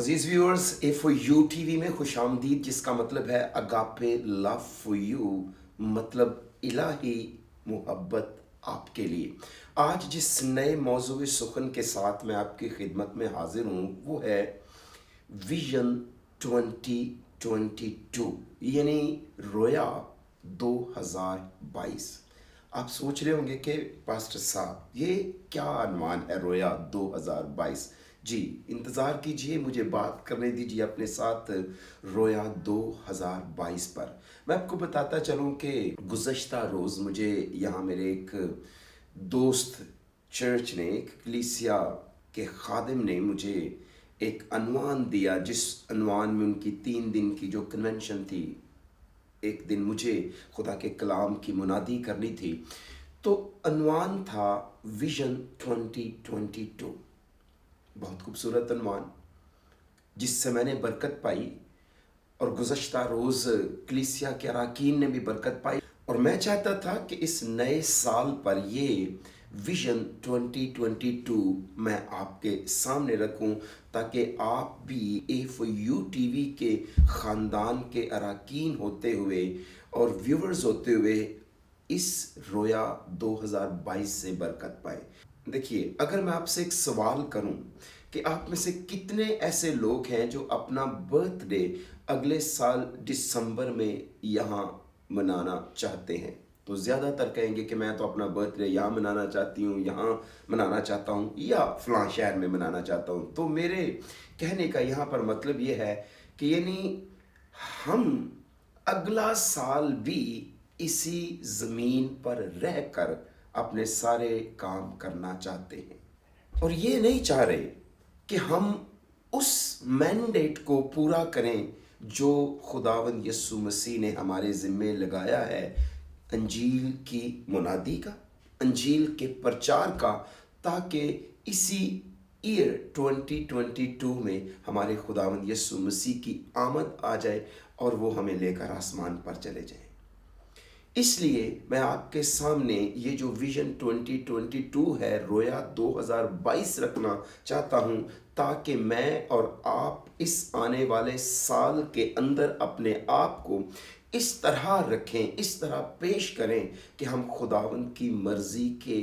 Aziz viewers, A for you TV में खुशामदीद, जिसका मतलब है अगापे लव फॉर यू, मतलब इलाही मोहब्बत आपके लिए। आज जिस नए मौजूद सुखन के साथ मैं आपकी खिदमत में हाजिर हूँ वो है विजन 2022 यानी रोया 2022। आप सोच रहे होंगे कि पास्टर साहब ये क्या अनुमान है रोया 2022। जी इंतज़ार कीजिए, मुझे बात करने दीजिए अपने साथ रोया 2022 पर। मैं आपको बताता चलूँ कि गुज़श्ता रोज़ मुझे यहाँ मेरे एक दोस्त चर्च ने, एक कलीसिया के खादिम ने मुझे एक अनवान दिया, जिस अनवान में उनकी 3 दिन की जो कन्वेंशन थी। एक दिन मुझे खुदा के कलाम की मुनादी करनी थी, तो अनवान था विजन 2022। बहुत खूबसूरत अनवान जिससे मैंने बरकत पाई और गुज़श्ता रोज़ कलीसिया के अरकान ने भी बरकत पाई। और मैं चाहता था कि इस नए साल पर ये विजन 2022 मैं आपके सामने रखूं, ताकि आप भी ए4यू टीवी के ख़ानदान के अरकान होते हुए और व्यूवर्स होते हुए इस रोया 2022 से बरकत पाए। देखिए, अगर मैं आपसे एक सवाल करूं कि आप में से कितने ऐसे लोग हैं जो अपना बर्थडे अगले साल दिसंबर में यहाँ मनाना चाहते हैं, तो ज़्यादातर कहेंगे कि मैं तो अपना बर्थडे यहाँ मनाना चाहती हूँ, यहाँ मनाना चाहता हूँ, या फ़लाँ शहर में मनाना चाहता हूँ। तो मेरे कहने का यहाँ पर मतलब ये है कि यानी हम अगला साल भी इसी ज़मीन पर रहकर अपने सारे काम करना चाहते हैं, और ये नहीं चाह रहे कि हम उस मैंडेट को पूरा करें जो खुदावंद यीशु मसीह ने हमारे ज़िम्मे लगाया है, अंजील की मुनादी का, अंजील के प्रचार का, ताकि इसी ईयर 2022 में हमारे खुदावंद यीशु मसीह की आमद आ जाए और वो हमें लेकर आसमान पर चले जाए। इसलिए मैं आपके सामने ये जो विजन 2022 है, रोया 2022 रखना चाहता हूँ, ताकि मैं और आप इस आने वाले साल के अंदर अपने आप को इस तरह रखें, इस तरह पेश करें कि हम खुदावंद की मर्ज़ी के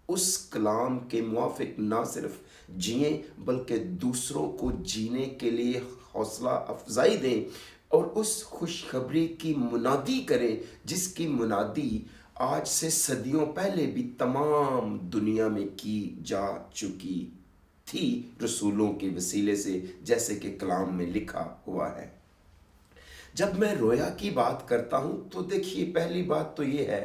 उस कलाम के मुआफिक ना सिर्फ जिएं, बल्कि दूसरों को जीने के लिए हौसला अफजाई दें और उस खुशखबरी की मुनादी करें, जिसकी मुनादी आज से सदियों पहले भी तमाम दुनिया में की जा चुकी थी रसूलों के वसीले से, जैसे कि कलाम में लिखा हुआ है। जब मैं रोया की बात करता हूँ तो देखिए, पहली बात तो ये है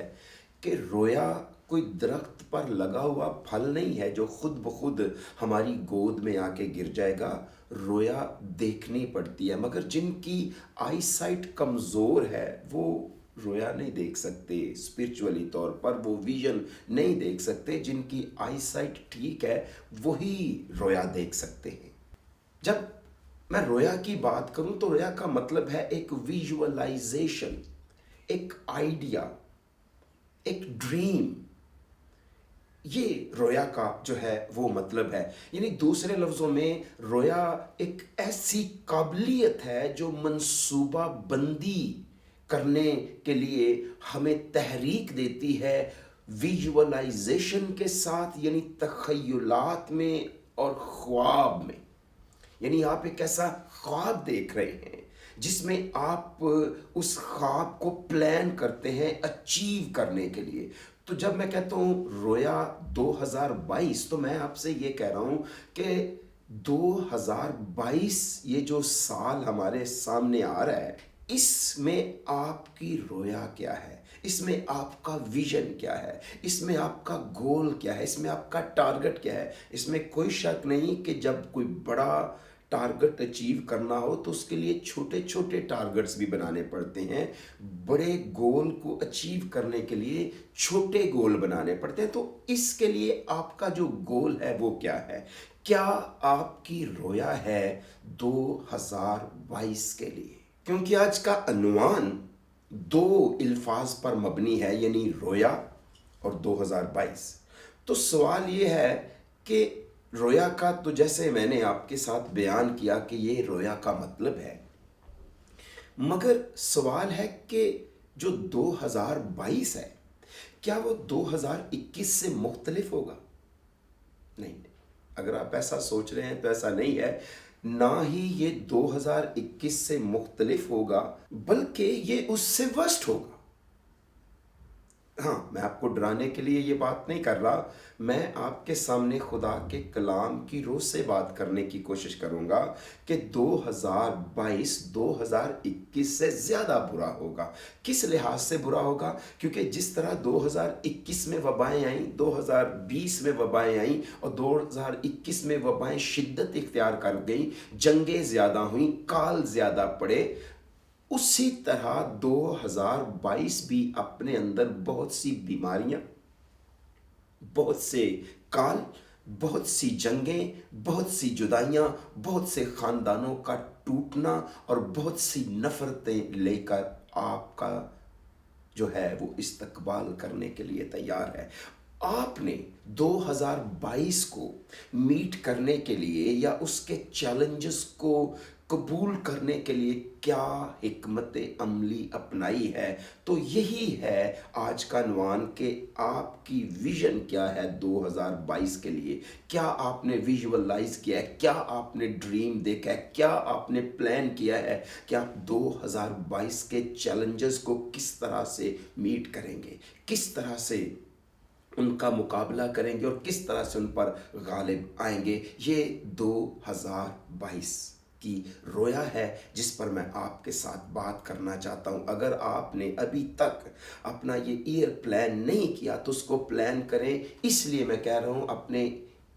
कि रोया कोई दरख्त पर लगा हुआ फल नहीं है जो खुद ब खुद हमारी गोद में आके गिर जाएगा। रोया देखनी पड़ती है, मगर जिनकी आई साइट कमज़ोर है वो रोया नहीं देख सकते, स्पिरिचुअली तौर पर वो विजन नहीं देख सकते। जिनकी आई साइट ठीक है वही रोया देख सकते हैं। जब मैं रोया की बात करूं तो रोया का मतलब है एक विजुअलाइजेशन, एक आइडिया, एक ड्रीम। ये रोया का जो है वो मतलब है, यानी दूसरे लफ्ज़ों में रोया एक ऐसी काबिलियत है जो मंसूबा बंदी करने के लिए हमें तहरीक देती है विजुअलाइजेशन के साथ, यानी तख़य्युलात में और ख्वाब में। यानी आप एक ऐसा ख्वाब देख रहे हैं जिसमें आप उस ख्वाब को प्लान करते हैं अचीव करने के लिए। तो जब मैं कहता हूँ रोया 2022, तो मैं आपसे ये कह रहा हूँ कि 2022 ये जो साल हमारे सामने आ रहा है, इसमें आपकी रोया क्या है, इसमें आपका विजन क्या है, इसमें आपका गोल क्या है, इसमें आपका टारगेट क्या है। इसमें कोई शक नहीं कि जब कोई बड़ा टारगेट अचीव करना हो तो उसके लिए छोटे छोटे टारगेट्स भी बनाने पड़ते हैं। बड़े गोल को अचीव करने के लिए छोटे गोल बनाने पड़ते हैं। तो इसके लिए आपका जो गोल है वो क्या है? क्या आपकी रोया है 2022 के लिए? क्योंकि आज का अनुमान 2 अल्फाज पर मबनी है, यानी रोया और 2022। तो सवाल ये है कि रोया का तो जैसे मैंने आपके साथ बयान किया कि ये रोया का मतलब है, मगर सवाल है कि जो 2022 है, क्या वो 2021 से मुख्तलिफ होगा? नहीं। अगर आप ऐसा सोच रहे हैं तो ऐसा नहीं है। ना ही ये 2021 से मुख्तलिफ होगा, बल्कि ये उससे वर्स्ट होगा। हाँ, मैं आपको डराने के लिए ये बात नहीं कर रहा। मैं आपके सामने खुदा के कलाम की रोह से बात करने की कोशिश करूँगा कि 2022 2021 से ज़्यादा बुरा होगा। किस लिहाज से बुरा होगा? क्योंकि जिस तरह 2021 में वबाएँ आईं, 2020 में वबाएँ आईं और 2021 में वबाएँ शिद्दत इख्तियार कर गईं, जंगें ज़्यादा हुईं, काल ज़्यादा पड़े, उसी तरह 2022 भी अपने अंदर बहुत सी बीमारियां, बहुत से काल, बहुत सी जंगें, बहुत सी जुदाइयां, बहुत से खानदानों का टूटना और बहुत सी नफरतें लेकर आपका जो है वो इस्तकबाल करने के लिए तैयार है। आपने 2022 को मीट करने के लिए या उसके चैलेंजेस को कबूल करने के लिए क्या हिकमत अमली अपनाई है? तो यही है आज का नवान कि आपकी विजन क्या है 2022 के लिए। क्या आपने विजुअलाइज किया है? क्या आपने ड्रीम देखा है? क्या आपने प्लान किया है कि आप 2022 के चैलेंजेस को किस तरह से मीट करेंगे, किस तरह से उनका मुकाबला करेंगे और किस तरह से उन पर गालिब आएंगे? ये 2022 की रोया है जिस पर मैं आपके साथ बात करना चाहता हूँ। अगर आपने अभी तक अपना ये ईयर प्लान नहीं किया तो उसको प्लान करें। इसलिए मैं कह रहा हूँ अपने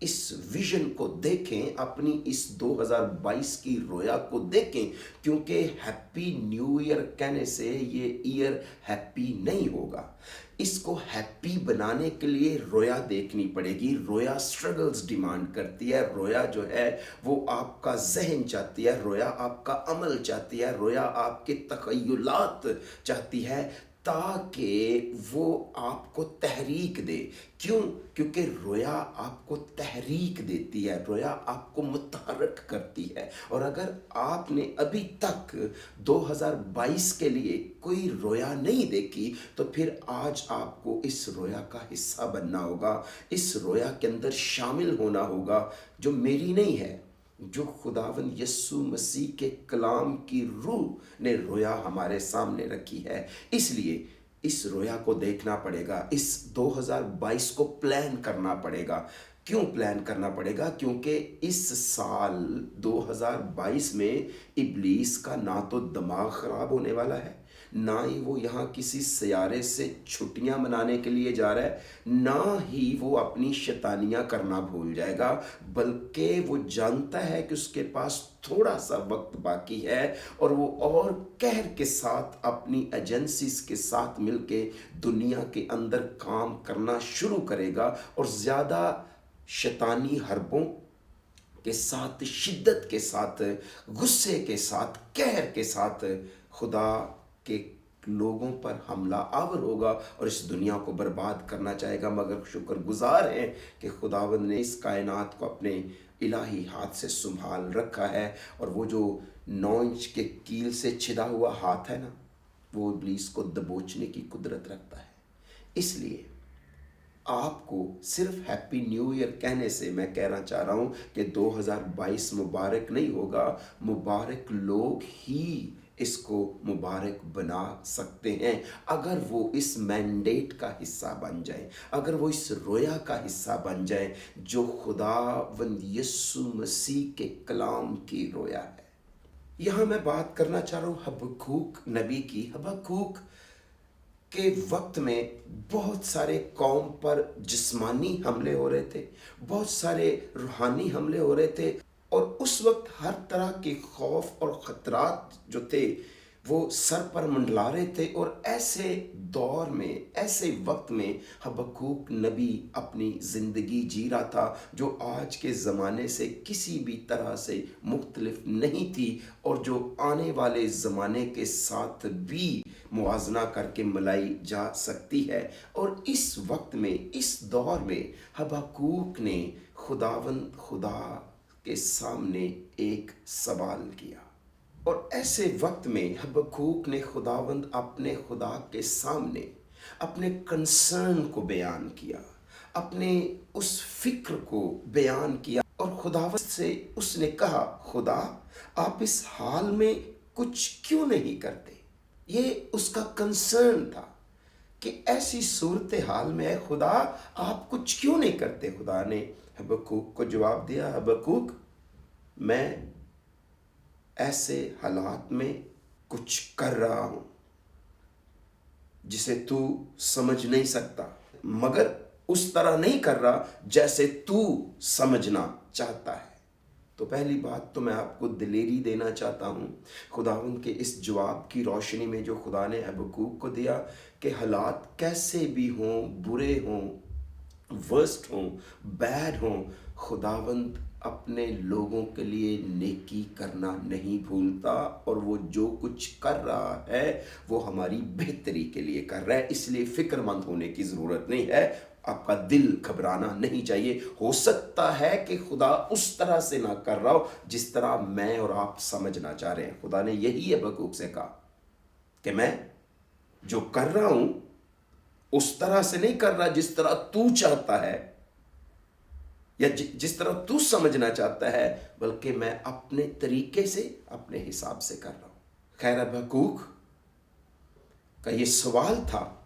इस विजन को देखें, अपनी इस 2022 की रोया को देखें, क्योंकि हैप्पी न्यू ईयर कहने से ये ईयर हैप्पी नहीं होगा। इसको हैप्पी बनाने के लिए रोया देखनी पड़ेगी। रोया स्ट्रगल्स डिमांड करती है। रोया जो है वो आपका जहन चाहती है, रोया आपका अमल चाहती है, रोया आपके तखय्युलात चाहती है, ताकि वो आपको तहरीक दे। क्यों? क्योंकि रोया आपको तहरीक देती है, रोया आपको मुतहर्रिक करती है। और अगर आपने अभी तक 2022 के लिए कोई रोया नहीं देखी तो फिर आज आपको इस रोया का हिस्सा बनना होगा, इस रोया के अंदर शामिल होना होगा, जो मेरी नहीं है, जो खुदावंद यस्सु मसीह के कलाम की रूह ने रोया हमारे सामने रखी है। इसलिए इस रोया को देखना पड़ेगा, इस 2022 को प्लान करना पड़ेगा। क्यों प्लान करना पड़ेगा? क्योंकि इस साल 2022 में इब्लीस का ना तो दिमाग ख़राब होने वाला है, ना ही वो यहाँ किसी सियारे से छुट्टियाँ मनाने के लिए जा रहा है, ना ही वो अपनी शैतानियाँ करना भूल जाएगा, बल्कि वो जानता है कि उसके पास थोड़ा सा वक्त बाकी है और वो और कहर के साथ अपनी एजेंसीज के साथ मिलके दुनिया के अंदर काम करना शुरू करेगा और ज़्यादा शैतानी हरबों के साथ, शिद्दत के साथ, गुस्से के साथ, कहर के साथ खुदा के लोगों पर हमला आवर होगा और इस दुनिया को बर्बाद करना चाहेगा। मगर शुक्रगुजार हैं कि खुदावंद ने इस कायनात को अपने इलाही हाथ से संभाल रखा है। और वो जो 9 इंच के कील से छिदा हुआ हाथ है ना, वो इब्लीस को दबोचने की कुदरत रखता है। इसलिए आपको सिर्फ हैप्पी न्यू ईयर कहने से मैं कहना चाह रहा हूँ कि 2022 मुबारक नहीं होगा, मुबारक लोग ही इसको मुबारक बना सकते हैं अगर वो इस मैंडेट का हिस्सा बन जाए, अगर वो इस रोया का हिस्सा बन जाए जो खुदावंद यस्सु मसीह के कलाम की रोया है। यहाँ मैं बात करना चाह रहा हूँ हबक्कूक नबी की। हबक्कूक के वक्त में बहुत सारे कौम पर जिस्मानी हमले हो रहे थे, बहुत सारे रूहानी हमले हो रहे थे, और उस वक्त हर तरह के खौफ और ख़तरात जो थे वो सर पर मंडला रहे थे। और ऐसे दौर में, ऐसे वक्त में हबक्कूक नबी अपनी ज़िंदगी जी रहा था जो आज के ज़माने से किसी भी तरह से मुख्तलिफ नहीं थी और जो आने वाले ज़माने के साथ भी मुआवजा करके मिलाई जा सकती है। और इस वक्त में, इस दौर में हबक्कूक ने खुदा के सामने एक सवाल किया। और ऐसे वक्त में हबक्कूक ने अपने खुदा के सामने अपने कंसर्न को बयान किया, अपने उस फिक्र को बयान किया। और खुदावंद से उसने कहा, खुदा आप इस हाल में कुछ क्यों नहीं करते। ये उसका कंसर्न था कि ऐसी सूरत हाल में है, खुदा आप कुछ क्यों नहीं करते। खुदा ने हबक्कूक को जवाब दिया, हबक्कूक मैं ऐसे हालात में कुछ कर रहा हूं जिसे तू समझ नहीं सकता, मगर उस तरह नहीं कर रहा जैसे तू समझना चाहता है। तो पहली बात तो मैं आपको दिलेरी देना चाहता हूँ खुदावंद के इस जवाब की रोशनी में जो खुदा ने हबक्कूक को दिया कि हालात कैसे भी हों, बुरे हों, वर्स्ट हों, बैड हों, खुदावंद अपने लोगों के लिए नेकी करना नहीं भूलता। और वो जो कुछ कर रहा है वो हमारी बेहतरी के लिए कर रहा है, इसलिए फिक्रमंद होने की ज़रूरत नहीं है। आपका दिल घबराना नहीं चाहिए। हो सकता है कि खुदा उस तरह से ना कर रहा हो जिस तरह मैं और आप समझना चाह रहे हैं। खुदा ने यही हबक्कूक से कहा कि मैं जो कर रहा हूं उस तरह से नहीं कर रहा जिस तरह तू चाहता है या जिस तरह तू समझना चाहता है, बल्कि मैं अपने तरीके से, अपने हिसाब से कर रहा हूं। खैर, हबक्कूक का ये सवाल था,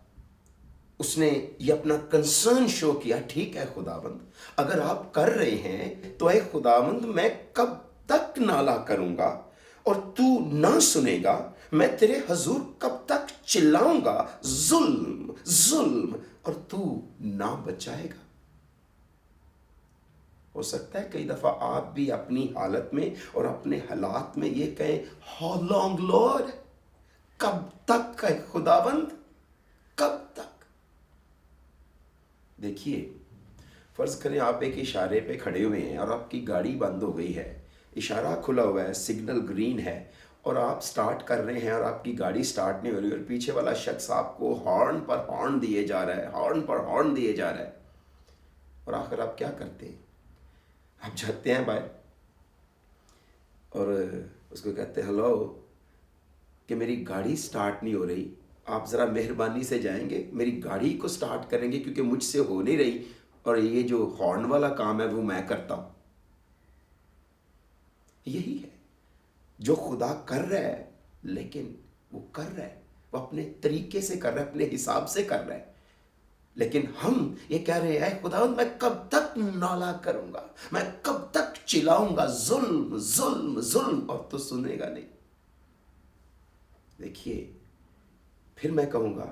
उसने ये अपना कंसर्न शो किया। ठीक है खुदावंद, अगर आप कर रहे हैं तो ऐ खुदावंद मैं कब तक नाला करूंगा और तू ना सुनेगा। मैं तेरे हजूर कब तक चिल्लाऊंगा, जुल्म जुल्म, और तू ना बचाएगा। हो सकता है कई दफा आप भी अपनी हालत में और अपने हालात में ये कहें, हाउ लॉन्ग लॉर्ड, कब तक है खुदावंद, कब तक। देखिए, फर्ज करें आप एक इशारे पे खड़े हुए हैं और आपकी गाड़ी बंद हो गई है, इशारा खुला हुआ है, सिग्नल ग्रीन है और आप स्टार्ट कर रहे हैं और आपकी गाड़ी स्टार्ट नहीं हो रही और पीछे वाला शख्स आपको हॉर्न पर हॉर्न दिए जा रहा है, हॉर्न पर हॉर्न दिए जा रहा है। और आखिर आप क्या करते हैं? आप जाते हैं बाहर और उसको कहते हैं, हेलो, कि मेरी गाड़ी स्टार्ट नहीं हो रही, आप ज़रा मेहरबानी से जाएंगे, मेरी गाड़ी को स्टार्ट करेंगे क्योंकि मुझसे हो नहीं रही और ये जो हॉर्न वाला काम है वो मैं करता हूँ। यही है जो खुदा कर रहा है, लेकिन वो कर रहा है, वो अपने तरीके से कर रहा है, अपने हिसाब से कर रहा है। लेकिन हम ये कह रहे हैं, खुदावंद मैं कब तक नाला करूंगा, मैं कब तक चिल्लाऊंगा, जुल्म जुल्म जुल्म, और तो सुनेगा नहीं। देखिए, फिर मैं कहूँगा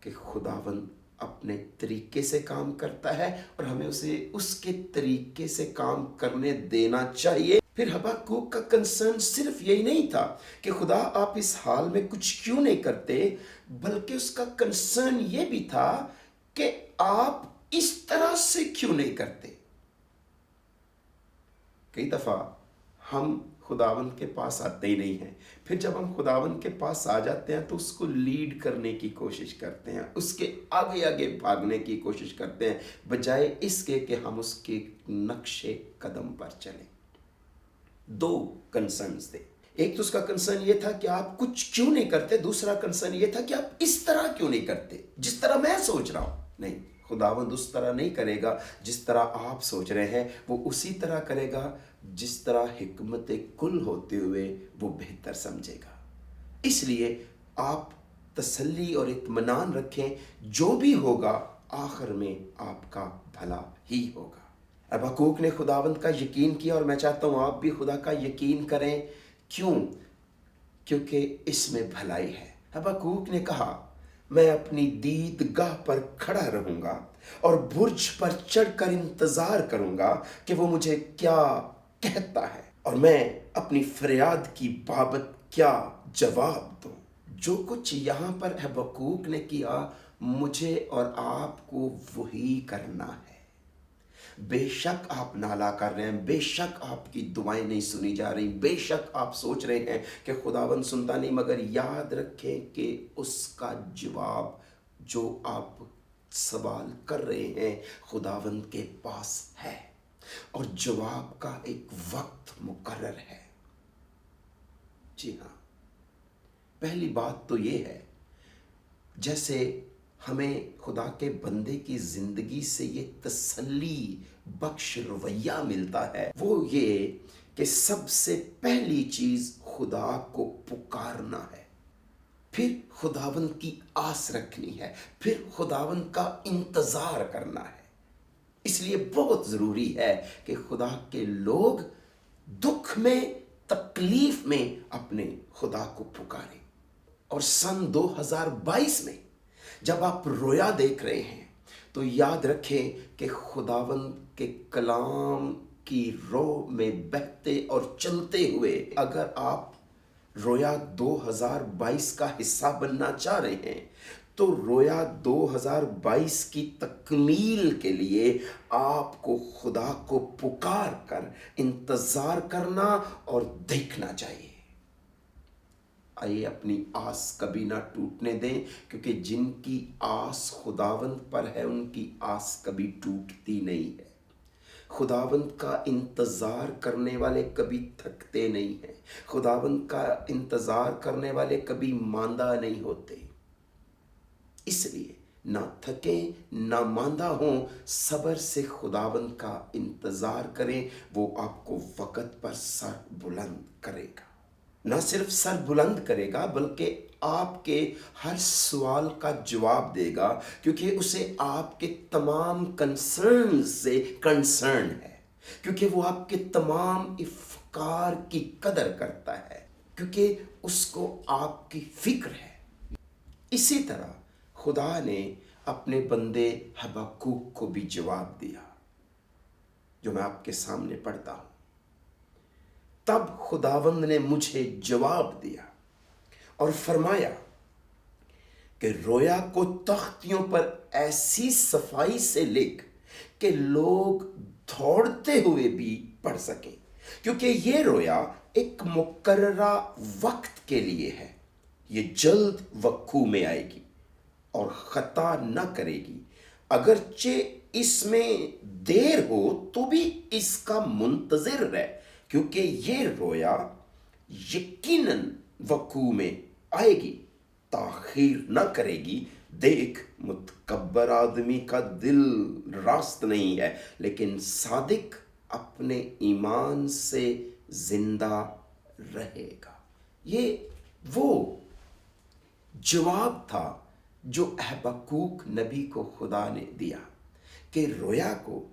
कि खुदावंद अपने तरीके से काम करता है और हमें उसे उसके तरीके से काम करने देना चाहिए। फिर हबक्कूक का कंसर्न सिर्फ यही नहीं था कि खुदा आप इस हाल में कुछ क्यों नहीं करते, बल्कि उसका कंसर्न ये भी था कि आप इस तरह से क्यों नहीं करते। कई दफ़ा हम खुदावंद के पास आते ही नहीं हैं, फिर जब हम खुदावंद के पास आ जाते हैं तो उसको लीड करने की कोशिश करते हैं, उसके आगे आगे भागने की कोशिश करते हैं, बजाय इसके कि हम उसके नक्शे कदम पर चलें। दो कंसर्न्स थे, एक तो उसका कंसर्न ये था कि आप कुछ क्यों नहीं करते, दूसरा कंसर्न ये था कि आप इस तरह क्यों नहीं करते जिस तरह मैं सोच रहा हूं। नहीं, खुदावंद उस तरह नहीं करेगा जिस तरह आप सोच रहे हैं, वो उसी तरह करेगा जिस तरह हिकमत कुल होते हुए वो बेहतर समझेगा। इसलिए आप तसल्ली और इत्मीनान रखें, जो भी होगा आखिर में आपका भला ही होगा। हबक्कूक ने खुदावंद का यकीन किया और मैं चाहता हूँ आप भी खुदा का यकीन करें। क्यों? क्योंकि इसमें भलाई है। हबक्कूक ने कहा, मैं अपनी दीदगाह पर खड़ा रहूंगा और बुर्ज पर चढ़कर इंतजार करूंगा कि वो मुझे क्या कहता है और मैं अपनी फरियाद की बाबत क्या जवाब दूं। जो कुछ यहाँ पर हबक्कूक ने किया, मुझे और आपको वही करना है। बेशक आप नाला कर रहे हैं, बेशक आपकी दुआएं नहीं सुनी जा रही, बेशक आप सोच रहे हैं कि खुदावंद सुनता नहीं, मगर याद रखें कि उसका जवाब जो आप सवाल कर रहे हैं खुदावंद के पास है, और जवाब का एक वक्त मुकर्रर है। जी हाँ, पहली बात तो ये है, जैसे हमें खुदा के बंदे की जिंदगी से ये तसल्ली बख्श रवैया मिलता है, वो ये कि सबसे पहली चीज खुदा को पुकारना है, फिर खुदावंद की आस रखनी है, फिर खुदावंद का इंतजार करना है। इसलिए बहुत जरूरी है कि खुदा के लोग दुख में, तकलीफ में अपने खुदा को पुकारें। और सन 2022 में जब आप रोया देख रहे हैं तो याद रखें कि खुदावंद के कलाम की रो में बहते और चलते हुए अगर आप रोया 2022 का हिस्सा बनना चाह रहे हैं तो रोया 2022 की तकमील के लिए आपको खुदा को पुकार कर इंतजार करना और देखना चाहिए। आइए अपनी आस कभी ना टूटने दें, क्योंकि जिनकी आस खुदावंद पर है उनकी आस कभी टूटती नहीं है। खुदावंद का इंतजार करने वाले कभी थकते नहीं हैं, खुदावंद का इंतजार करने वाले कभी मांदा नहीं होते। इसलिए ना थकें ना मांदा हों, सब्र से खुदावंद का इंतजार करें, वो आपको वक़्त पर सर बुलंद करेगा। ना सिर्फ सर बुलंद करेगा बल्कि आपके हर सवाल का जवाब देगा, क्योंकि उसे आपके तमाम कंसर्न से कंसर्न है, क्योंकि वो आपके तमाम इफ्कार की कदर करता है, क्योंकि उसको आपकी फिक्र है। इसी तरह खुदा ने अपने बंदे हबक्कूक को भी जवाब दिया, जो मैं आपके सामने पढ़ता हूं। तब खुदावंद ने मुझे जवाब दिया और फरमाया कि रोया को तख्तियों पर ऐसी सफाई से लिख कि लोग दौड़ते हुए भी पढ़ सकें, क्योंकि ये रोया एक मुकर्ररा वक्त के लिए है। ये जल्द वक्कू में आएगी और खता न करेगी, अगरचे इसमें देर हो तो भी इसका मुंतजिर रहे, क्योंकि ये रोया यकीनन वकू में आएगी, ताखीर न करेगी। देख, मुतकब्बर आदमी का दिल रास्त नहीं है, लेकिन सादिक अपने ईमान से जिंदा रहेगा। ये वो जवाब था जो हबक्कूक नबी को खुदा ने दिया कि रोया को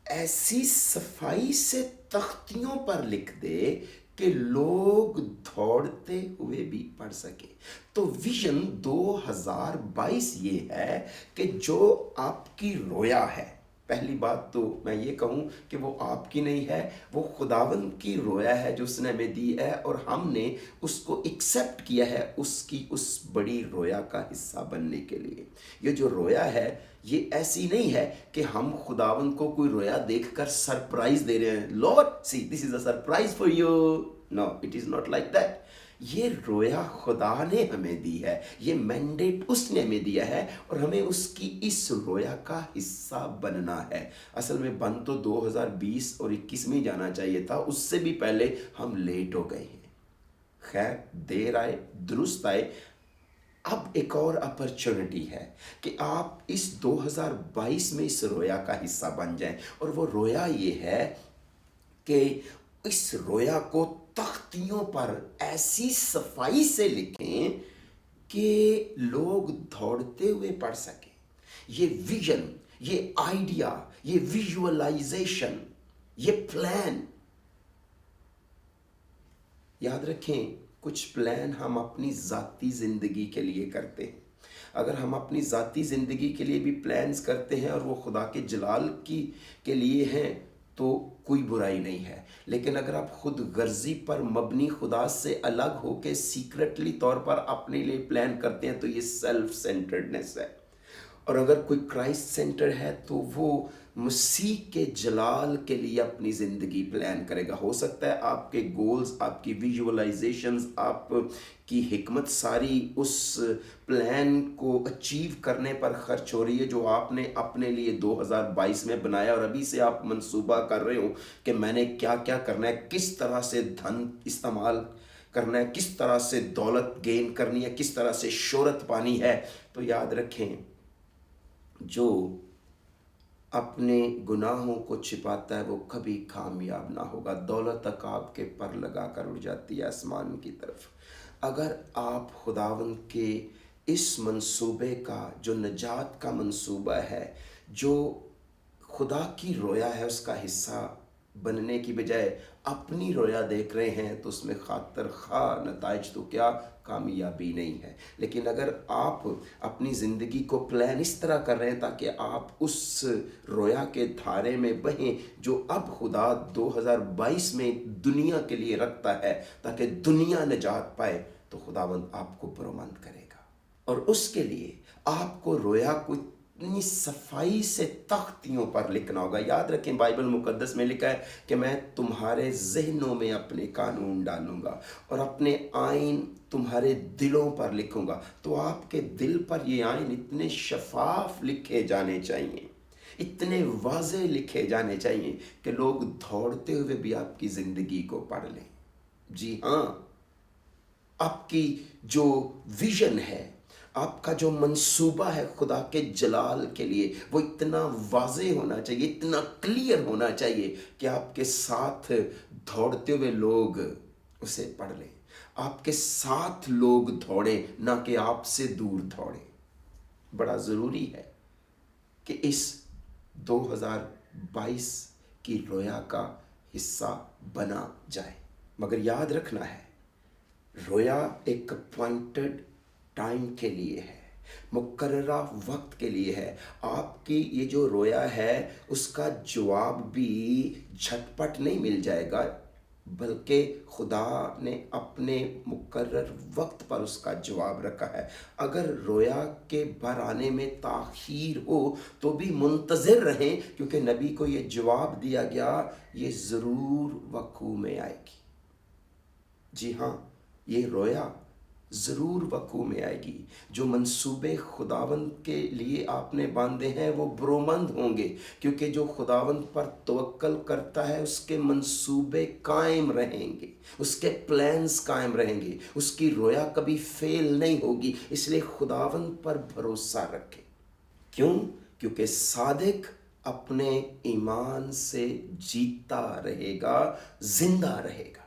ऐसी सफाई से तख्तियों पर लिख दे कि लोग दौड़ते हुए भी पढ़ सके। तो विजन 2022 ये है कि जो आपकी रोया है, पहली बात तो मैं ये कहूँ कि वो आपकी नहीं है, वो खुदावंद की रोया है जो उसने हमें दी है, और हमने उसको एक्सेप्ट किया है उसकी उस बड़ी रोया का हिस्सा बनने के लिए। ये जो रोया है ये ऐसी नहीं है कि हम खुदावंद को कोई रोया देखकर सरप्राइज दे रहे हैं, Lord see this is a surprise for you. No, it is not like that. ये रोया खुदा ने हमें दी है, ये मैंडेट उसने हमें दिया है, और हमें उसकी इस रोया का हिस्सा बनना है। असल में बन तो 2020 और 21 में जाना चाहिए था, उससे भी पहले हम लेट हो गए हैं। खैर, देर आए दुरुस्त आए। अब एक और अपॉर्चुनिटी है कि आप इस 2022 में इस रोया का हिस्सा बन जाएं, और वो रोया ये है कि इस रोया को तख्तियों पर ऐसी सफाई से लिखें कि लोग दौड़ते हुए पढ़ सकें। ये विजन, ये आइडिया, ये विजुअलाइजेशन, ये प्लान, याद रखें, कुछ प्लान हम अपनी ज़ाती ज़िंदगी के लिए करते हैं। अगर हम अपनी ज़ाती ज़िंदगी के लिए भी प्लान्स करते हैं और वो खुदा के जलाल के लिए हैं तो कोई बुराई नहीं है, लेकिन अगर आप खुद गर्जी पर मबनी खुदा से अलग होकर सीक्रेटली तौर पर अपने लिए प्लान करते हैं तो ये सेल्फ सेंटर्डनेस है। और अगर कोई क्राइस्ट सेंटर है तो वो मसीह के जलाल के लिए अपनी ज़िंदगी प्लान करेगा। हो सकता है आपके गोल्स, आपकी विजुअलाइजेशंस, आपकी हिकमत सारी उस प्लान को अचीव करने पर खर्च हो रही है जो आपने अपने लिए 2022 में बनाया, और अभी से आप मंसूबा कर रहे हो कि मैंने क्या क्या करना है, किस तरह से धन इस्तेमाल करना है, किस तरह से दौलत गेन करनी है, किस तरह से शोहरत पानी है। तो याद रखें, जो अपने गुनाहों को छिपाता है वो कभी कामयाब ना होगा। दौलत तक आपके पर लगा कर उड़ जाती है आसमान की तरफ। अगर आप खुदावंद के इस मंसूबे का, जो नजात का मंसूबा है, जो खुदा की रोया है, उसका हिस्सा बनने की बजाय अपनी रोया देख रहे हैं, तो उसमें खातर खा नताइज तो क्या, कामयाबी नहीं है। लेकिन अगर आप अपनी ज़िंदगी को प्लान इस तरह कर रहे हैं ताकि आप उस रोया के धारे में बहें जो अब खुदा 2022 में दुनिया के लिए रखता है ताकि दुनिया निजात पाए, तो खुदावंद आपको बरोमंद करेगा। और उसके लिए आपको रोया को इतनी सफाई से तख्तियों पर लिखना होगा। याद रखें, बाइबल मुकद्दस में लिखा है कि मैं तुम्हारे जहनों में अपने कानून डालूंगा और अपने आइन तुम्हारे दिलों पर लिखूंगा। तो आपके दिल पर ये आइन इतने शफाफ लिखे जाने चाहिए, इतने वाज़े लिखे जाने चाहिए कि लोग दौड़ते हुए भी आपकी ज़िंदगी को पढ़ लें। जी हाँ, आपकी जो विजन है, आपका जो मंसूबा है खुदा के जलाल के लिए, वो इतना वाज़े होना चाहिए, इतना क्लियर होना चाहिए कि आपके साथ दौड़ते हुए लोग उसे पढ़ लें, आपके साथ लोग दौड़ें, ना कि आपसे दूर दौड़ें। बड़ा ज़रूरी है कि इस 2022 की रोया का हिस्सा बना जाए। मगर याद रखना है, रोया एक अपॉइंटेड टाइम के लिए है, मुकर्ररा वक्त के लिए है। आपकी ये जो रोया है उसका जवाब भी झटपट नहीं मिल जाएगा, बल्कि खुदा ने अपने मुकर्रर वक्त पर उसका जवाब रखा है। अगर रोया के बर आने में ताख़ीर हो तो भी मुंतज़िर रहें, क्योंकि नबी को ये जवाब दिया गया, ये ज़रूर वक़ू में आएगी। जी हाँ, ये रोया ज़रूर वक़ू में आएगी। जो मंसूबे खुदावंद के लिए आपने बांधे हैं वो बरोमंद होंगे, क्योंकि जो खुदावंद पर तवक्कल करता है उसके मंसूबे कायम रहेंगे, उसके प्लान्स कायम रहेंगे, उसकी रोया कभी फेल नहीं होगी। इसलिए खुदावंद पर भरोसा रखें। क्यों? क्योंकि सादिक अपने ईमान से जीता रहेगा, जिंदा रहेगा।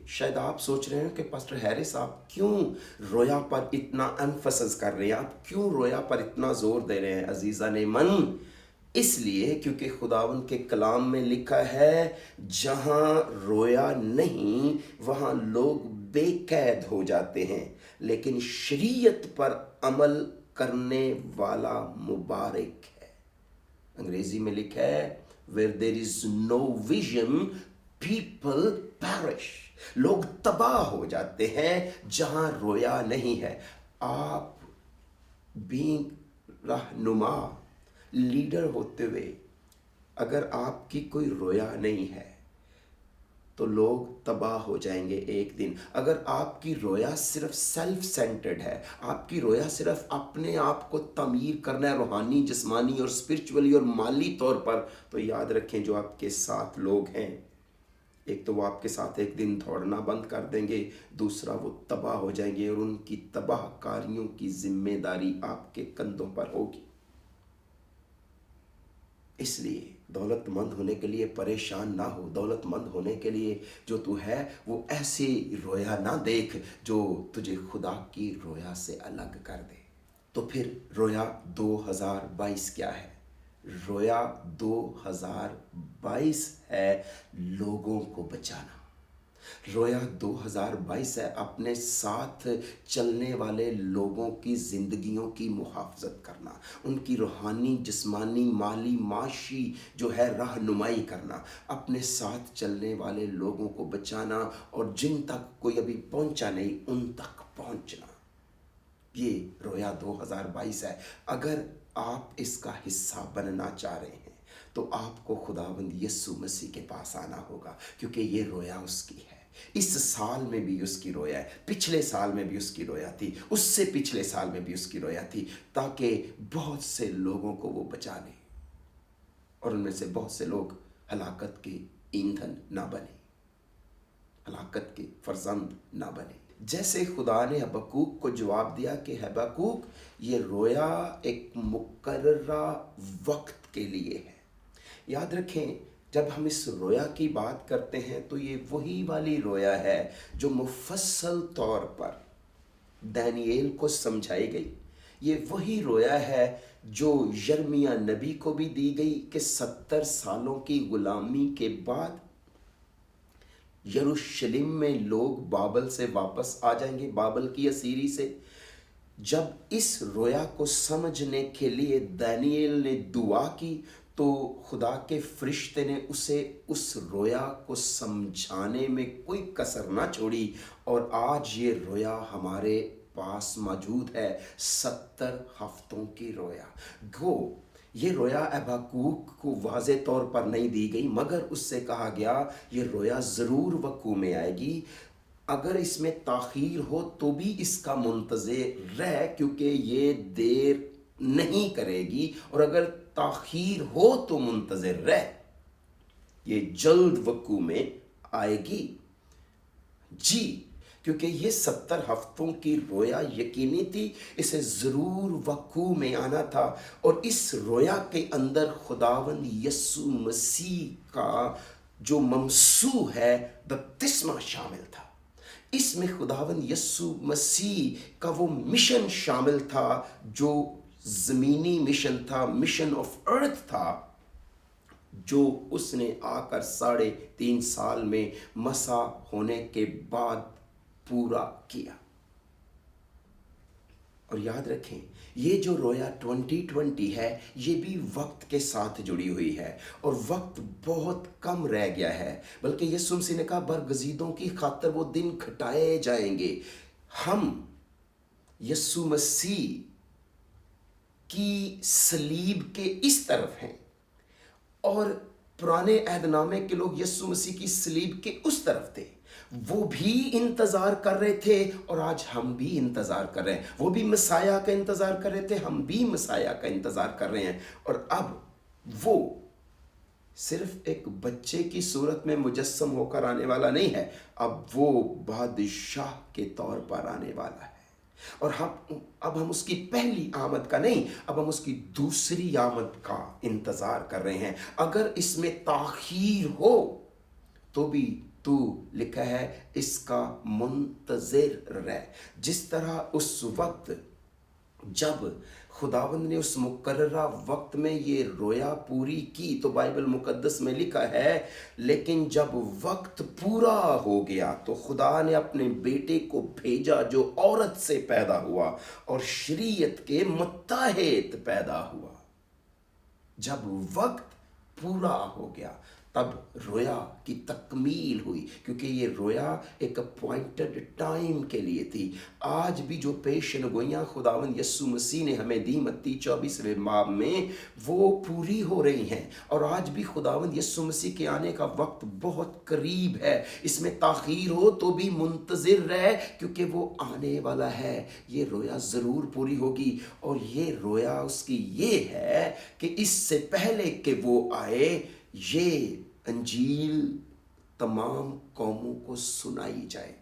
शायद आप सोच रहे हैं कि पास्टर हैरिस आप क्यों रोया पर इतना एम्फसिस कर रहे हैं, आप क्यों रोया पर इतना जोर दे रहे हैं। अजीज़ा ने मन, इसलिए क्योंकि खुदावंद के कलाम में लिखा है, जहां रोया नहीं वहां लोग बेकैद हो जाते हैं, लेकिन शरीयत पर अमल करने वाला मुबारक है। अंग्रेजी में लिखा है, where there is no vision people perish, लोग तबाह हो जाते हैं जहां रोया नहीं है। आप बीइंग रहनुमा, लीडर होते हुए अगर आपकी कोई रोया नहीं है तो लोग तबाह हो जाएंगे एक दिन। अगर आपकी रोया सिर्फ सेल्फ सेंटर्ड है, आपकी रोया सिर्फ अपने आप को तमीर करना है, रूहानी, जिस्मानी और स्पिरिचुअली और माली तौर पर, तो याद रखें जो आपके साथ लोग हैं, एक तो वो आपके साथ एक दिन दौड़ना बंद कर देंगे, दूसरा वो तबाह हो जाएंगे और उनकी तबाह कारियों की जिम्मेदारी आपके कंधों पर होगी। इसलिए दौलतमंद होने के लिए परेशान ना हो। दौलतमंद होने के लिए जो तू है वो ऐसी रोया ना देख जो तुझे खुदा की रोया से अलग कर दे। तो फिर रोया 2022 क्या है? रोया 2022 है लोगों को बचाना। रोया 2022 है अपने साथ चलने वाले लोगों की ज़िंदगियों की मुहाफ़ज़त करना, उनकी रूहानी, जिस्मानी, माली, माशी जो है रहनुमाई करना, अपने साथ चलने वाले लोगों को बचाना और जिन तक कोई अभी पहुंचा नहीं उन तक पहुंचना। ये रोया 2022 है। अगर आप इसका हिस्सा बनना चाह रहे हैं तो आपको खुदावंद यीशु मसीह के पास आना होगा, क्योंकि ये रोया उसकी है। इस साल में भी उसकी रोया है, पिछले साल में भी उसकी रोया थी, उससे पिछले साल में भी उसकी रोया थी, ताकि बहुत से लोगों को वो बचा ले और उनमें से बहुत से लोग हलाकत के ईंधन ना बने, हलाकत के फर्जंद ना बने। जैसे खुदा ने हबक्कूक को जवाब दिया कि हबक्कूक, ये रोया एक मुकर्ररा वक्त के लिए है। याद रखें, जब हम इस रोया की बात करते हैं तो ये वही वाली रोया है जो मुफस्सल तौर पर दानियेल को समझाई गई। ये वही रोया है जो यिर्मयाह नबी को भी दी गई कि 70 सालों की गुलामी के बाद यरूशलेम में लोग बाबल से वापस आ जाएंगे, बाबल की असीरी से। जब इस रोया को समझने के लिए दानियेल ने दुआ की तो खुदा के फरिश्ते ने उसे उस रोया को समझाने में कोई कसर ना छोड़ी, और आज ये रोया हमारे पास मौजूद है, 70 हफ्तों की रोया। गो ये रोया हबक्कूक को वाज़े तौर पर नहीं दी गई, मगर उससे कहा गया ये रोया ज़रूर वक़ू में आएगी। अगर इसमें ताख़ीर हो तो भी इसका मुंतज़िर रह, क्योंकि ये देर नहीं करेगी, और अगर ताख़ीर हो तो मुंतज़िर रह, ये जल्द वक़ू में आएगी। जी, क्योंकि ये 70 हफ्तों की रोया यकीनी थी, इसे ज़रूर वक़ू में आना था। और इस रोया के अंदर खुदावंद यीशु मसीह का जो ममसू है बपतिस्मा शामिल था। इसमें खुदावंद यीशु मसीह का वो मिशन शामिल था जो ज़मीनी मिशन था, मिशन ऑफ अर्थ था, जो उसने आकर 3.5 साल में मसा होने के बाद पूरा किया। और याद रखें, ये जो रोया 2020 है, ये भी वक्त के साथ जुड़ी हुई है, और वक्त बहुत कम रह गया है। बल्कि यीशु मसीह ने कहा बरगज़ीदों की खातिर वो दिन घटाए जाएंगे। हम यीशु मसीह की सलीब के इस तरफ हैं, और पुराने अहदनामे के लोग यीशु मसीह की सलीब के उस तरफ थे। वो भी इंतज़ार कर रहे थे, और आज हम भी इंतज़ार कर रहे हैं। वो भी मसाया का इंतज़ार कर रहे थे, हम भी मसाया का इंतज़ार कर रहे हैं। और अब वो सिर्फ एक बच्चे की सूरत में मुजस्सम होकर आने वाला नहीं है, अब वो बादशाह के तौर पर आने वाला है। और अब हम उसकी पहली आमद का नहीं, अब हम उसकी दूसरी आमद का इंतज़ार कर रहे हैं। अगर इसमें ताख़ीर हो तो भी तू, लिखा है, इसका मुंतज़िर रह। जिस तरह उस वक्त जब खुदावंद ने उस मुकर्ररा वक्त में ये रोया पूरी की, तो बाइबल मुकद्दस में लिखा है, लेकिन जब वक्त पूरा हो गया तो खुदा ने अपने बेटे को भेजा जो औरत से पैदा हुआ और शरीयत के मुत्ताहिद पैदा हुआ। जब वक्त पूरा हो गया तब रोया की तकमील हुई, क्योंकि ये रोया एक अपॉइंटेड टाइम के लिए थी। आज भी जो पेशन गोइयाँ खुदावंद यीशु मसीह ने हमें दी मत्ती 24वें बाब में, वो पूरी हो रही हैं। और आज भी खुदावंद यीशु मसीह के आने का वक्त बहुत करीब है। इसमें ताख़ीर हो तो भी मुंतज़िर रहे, क्योंकि वो आने वाला है। ये रोया ज़रूर पूरी होगी। और ये रोया उसकी ये है कि इससे पहले कि वो आए, ये अंजील तमाम कौमों को सुनाई जाए।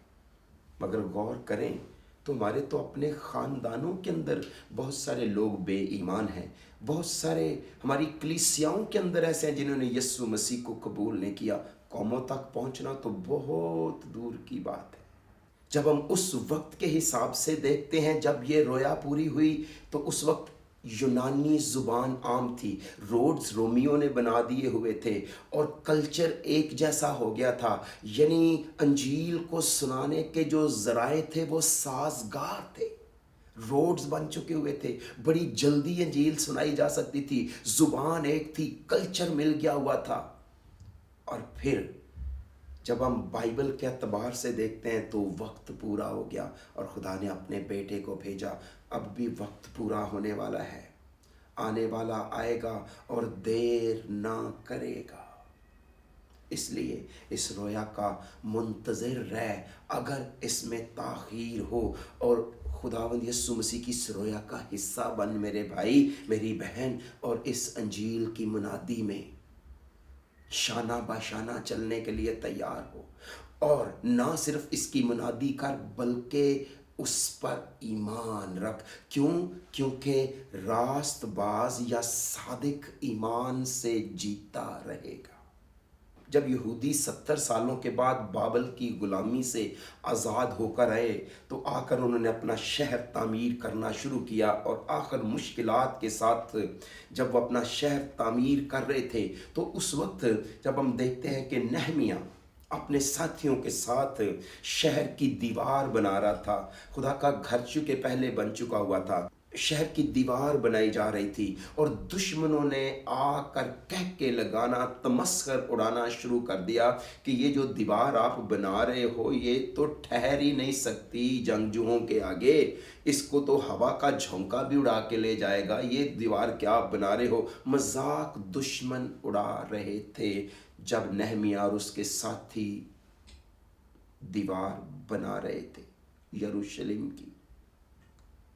मगर गौर करें तो हमारे तो अपने ख़ानदानों के अंदर बहुत सारे लोग बेईमान हैं। बहुत सारे हमारी कलीसियाओं के अंदर ऐसे हैं जिन्होंने यीशु मसीह को कबूल नहीं किया। कौमों तक पहुंचना तो बहुत दूर की बात है। जब हम उस वक्त के हिसाब से देखते हैं, जब ये रोया पूरी हुई, तो उस वक्त यूनानी ज़ुबान आम थी, रोड्स रोमियो ने बना दिए हुए थे, और कल्चर एक जैसा हो गया था। यानी अंजील को सुनाने के जो ज़राए थे वो साजगार थे, रोड्स बन चुके हुए थे, बड़ी जल्दी अंजील सुनाई जा सकती थी, ज़ुबान एक थी, कल्चर मिल गया हुआ था। और फिर जब हम बाइबल के अतबार से देखते हैं तो वक्त पूरा हो गया और खुदा ने अपने बेटे को भेजा। अब भी वक्त पूरा होने वाला है। आने वाला आएगा और देर ना करेगा। इसलिए इस रोया का मुंतज़िर रह, अगर इसमें ताख़ीर हो और खुदावंद यीशु मसीह की इस रोया का हिस्सा बन मेरे भाई मेरी बहन, और इस अंजील की मुनादी में शाना बाशाना चलने के लिए तैयार हो। और ना सिर्फ इसकी मुनादी कर बल्कि उस पर ईमान रख। क्यों? क्योंकि रास्तबाज या सादिक ईमान से जीता रहेगा। जब यहूदी 70 सालों के बाद बाबल की गुलामी से आज़ाद होकर आए तो आकर उन्होंने अपना शहर तामीर करना शुरू किया, और आखिर मुश्किलात के साथ जब वो अपना शहर तामीर कर रहे थे तो उस वक्त जब हम देखते हैं कि नहमिया अपने साथियों के साथ शहर की दीवार बना रहा था, खुदा का घर चूँकि पहले बन चुका हुआ था, शहर की दीवार बनाई जा रही थी, और दुश्मनों ने आकर कह के लगाना, तमस्खर उड़ाना शुरू कर दिया कि ये जो दीवार आप बना रहे हो ये तो ठहर ही नहीं सकती जंगजुओं के आगे, इसको तो हवा का झोंका भी उड़ा के ले जाएगा, ये दीवार क्या आप बना रहे हो। मजाक दुश्मन उड़ा रहे थे जब नहमिया और उसके साथी दीवार बना रहे थे यरूशलेम की।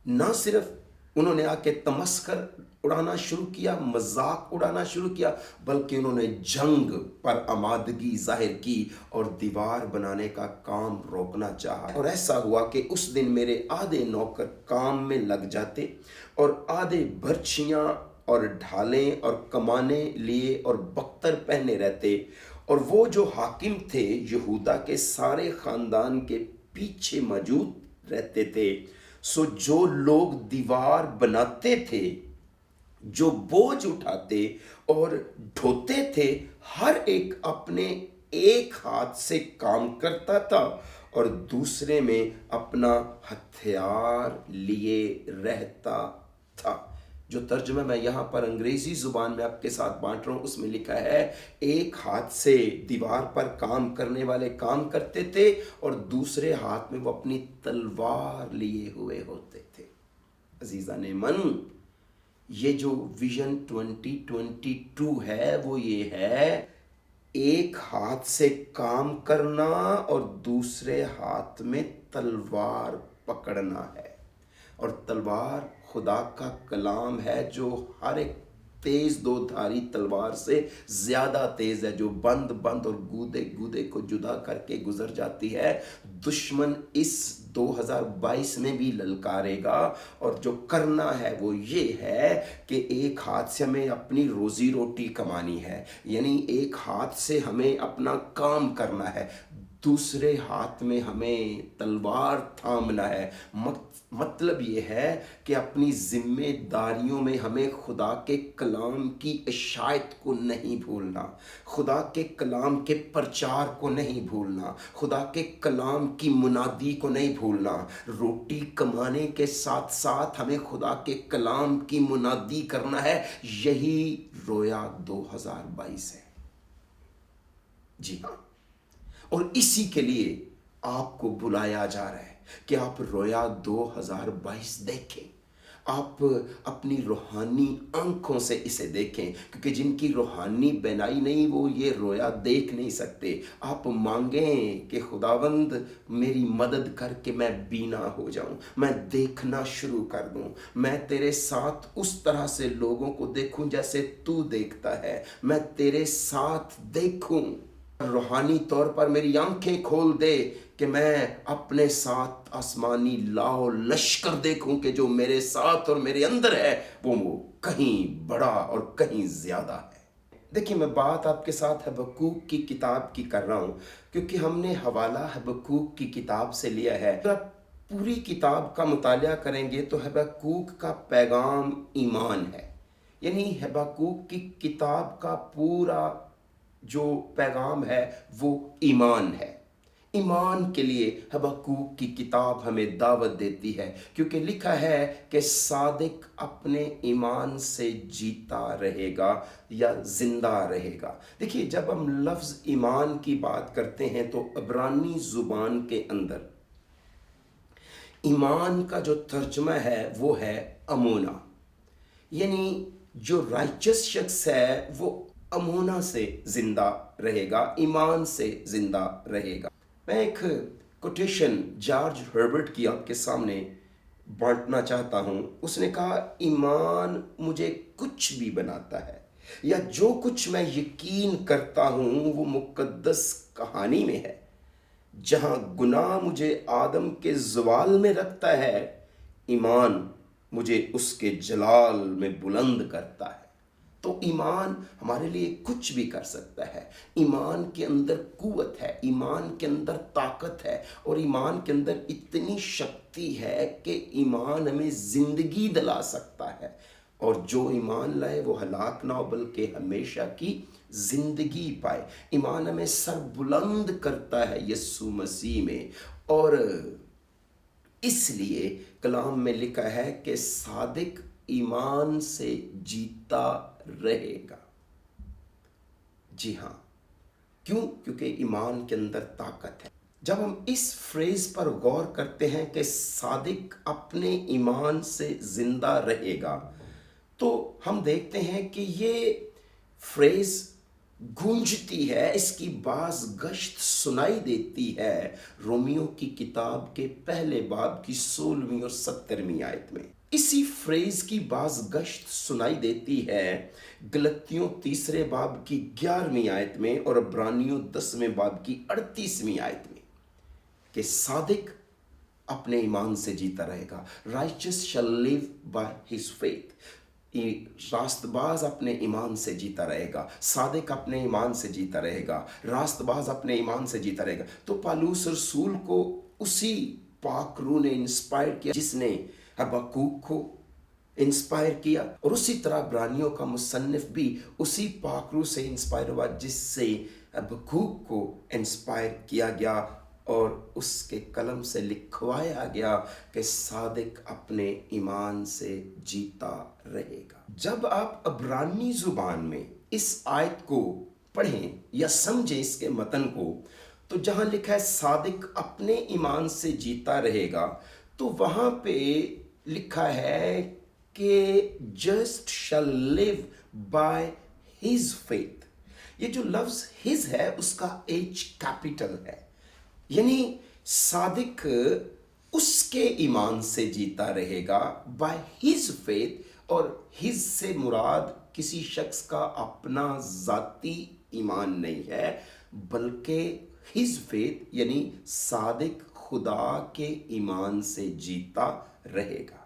ना सिर्फ उन्होंने आके तमस्कर उड़ाना शुरू किया, मजाक उड़ाना शुरू किया, बल्कि उन्होंने जंग पर आमादगी जाहिर की और दीवार बनाने का काम रोकना चाहा। और ऐसा हुआ कि उस दिन मेरे आधे नौकर काम में लग जाते और आधे बर्छियां और ढालें और कमाने लिए और बख्तर पहने रहते, और वो जो हाकिम थे यहूदा के सारे खानदान के पीछे मौजूद रहते थे। सो जो लोग दीवार बनाते थे, जो बोझ उठाते और ढोते थे, हर एक अपने एक हाथ से काम करता था और दूसरे में अपना हथियार लिए रहता था। जो तर्जुमा मैं यहाँ पर अंग्रेजी ज़ुबान में आपके साथ बांट रहा हूँ उसमें लिखा है, एक हाथ से दीवार पर काम करने वाले काम करते थे और दूसरे हाथ में वो अपनी तलवार लिए हुए होते थे। अजीज़ा ने मन, ये जो विजन 2022 है वो ये है, एक हाथ से काम करना और दूसरे हाथ में तलवार पकड़ना है। और तलवार खुदा का कलाम है जो हर एक तेज दो धारी तलवार से ज़्यादा तेज है, जो बंद बंद और गूदे गूदे को जुदा करके गुजर जाती है। दुश्मन इस 2022 में भी ललकारेगा, और जो करना है वो ये है कि एक हाथ से हमें अपनी रोजी रोटी कमानी है, यानी एक हाथ से हमें अपना काम करना है, दूसरे हाथ में हमें तलवार थामना है। मतलब ये है कि अपनी जिम्मेदारियों में हमें खुदा के कलाम की इशायत को नहीं भूलना, खुदा के कलाम के प्रचार को नहीं भूलना, खुदा के कलाम की मुनादी को नहीं भूलना। रोटी कमाने के साथ साथ हमें खुदा के कलाम की मुनादी करना है। यही रोया 2022 है। जी हाँ, और इसी के लिए आपको बुलाया जा रहा है कि आप रोया 2022 देखें, आप अपनी रूहानी आंखों से इसे देखें, क्योंकि जिनकी रूहानी बनाई नहीं वो ये रोया देख नहीं सकते। आप मांगें कि खुदावंद मेरी मदद करके मैं बीना हो जाऊं, मैं देखना शुरू कर दूं, मैं तेरे साथ उस तरह से लोगों को देखूं जैसे तू देखता है, मैं तेरे साथ देखूं। रूहानी तौर पर मेरी आंखें खोल दे कि मैं अपने साथ आसमानी लाओ लश्कर देखूं कि जो मेरे साथ और मेरे अंदर है वो कहीं बड़ा और कहीं ज्यादा है। देखिए, मैं बात आपके साथ हबक्कूक की किताब की कर रहा हूं क्योंकि हमने हवाला हबक्कूक की किताब से लिया है। अगर आप पूरी किताब का मुतालिया करेंगे तो हबक्कूक का पैगाम ईमान है, यानी हबक्कूक की किताब का पूरा जो पैगाम है वो ईमान है। ईमान के लिए हबक्कूक की किताब हमें दावत देती है, क्योंकि लिखा है कि सादिक अपने ईमान से जीता रहेगा या जिंदा रहेगा। देखिए, जब हम लफ्ज़ ईमान की बात करते हैं तो इब्रानी ज़ुबान के अंदर ईमान का जो तर्जुमा है वो है अमूना, यानी जो राइचस शख्स है वो अमोना से जिंदा रहेगा, ईमान से जिंदा रहेगा। मैं एक कोटेशन जॉर्ज हर्बर्ट की आपके सामने बांटना चाहता हूं। उसने कहा, ईमान मुझे कुछ भी बनाता है, या जो कुछ मैं यकीन करता हूं वो मुकद्दस कहानी में है। जहां गुनाह मुझे आदम के ज़वाल में रखता है, ईमान मुझे उसके जलाल में बुलंद करता है। तो ईमान हमारे लिए कुछ भी कर सकता है। ईमान के अंदर कुव्वत है, ईमान के अंदर ताकत है, और ईमान के अंदर इतनी शक्ति है कि ईमान हमें जिंदगी दिला सकता है। और जो ईमान लाए वो हलाक ना हो बल्कि हमेशा की जिंदगी पाए। ईमान हमें सर बुलंद करता है यीशु मसीह में। और इसलिए कलाम में लिखा है कि सादिक ईमान से जीता रहेगा। जी हाँ, क्यों? क्योंकि ईमान के अंदर ताकत है। जब हम इस फ्रेज पर गौर करते हैं कि सादिक अपने ईमान से जिंदा रहेगा, तो हम देखते हैं कि ये फ्रेज गूंजती है, इसकी बाज गश्त सुनाई देती है रोमियो की किताब के पहले बाब की 16वीं और 17वीं आयत में। इसी फ्रेज की बाज गश्त सुनाई देती है गलतियों 3 बाब की 11वीं आयत में और इब्रानियों 10वें बाब की 38वीं आयत में, कि सादिक अपने ईमान से जीता रहेगा। Righteous shall live by his faith. रास्तबाज अपने ईमान से जीता रहेगा, सादिक अपने ईमान से जीता रहेगा, रास्तबाज अपने ईमान से जीता रहेगा। तो पालूस रसूल को उसी पाक रूह ने इंस्पायर किया जिसने हबक्कूक को इंस्पायर किया, और उसी तरह इब्रानियों का मुसन्निफ भी उसी पाक रूह से इंस्पायर हुआ जिससे हबक्कूक को इंस्पायर किया गया और उसके कलम से लिखवाया गया कि सादिक अपने ईमान से जीता रहेगा। जब आप इब्रानी जुबान में इस आयत को पढ़ें या समझें इसके मतन को, तो जहां लिखा है सादिक अपने ईमान से जीता रहेगा, तो वहां पे लिखा है कि just shall live by his faith. ये जो लफ्ज हिज है उसका एच कैपिटल है, यानी सादिक उसके ईमान से जीता रहेगा, बाय हिज फेथ। और हिज से मुराद किसी शख्स का अपना जाती ईमान नहीं है, बल्कि हिज फेथ यानी सादिक खुदा के ईमान से जीता रहेगा।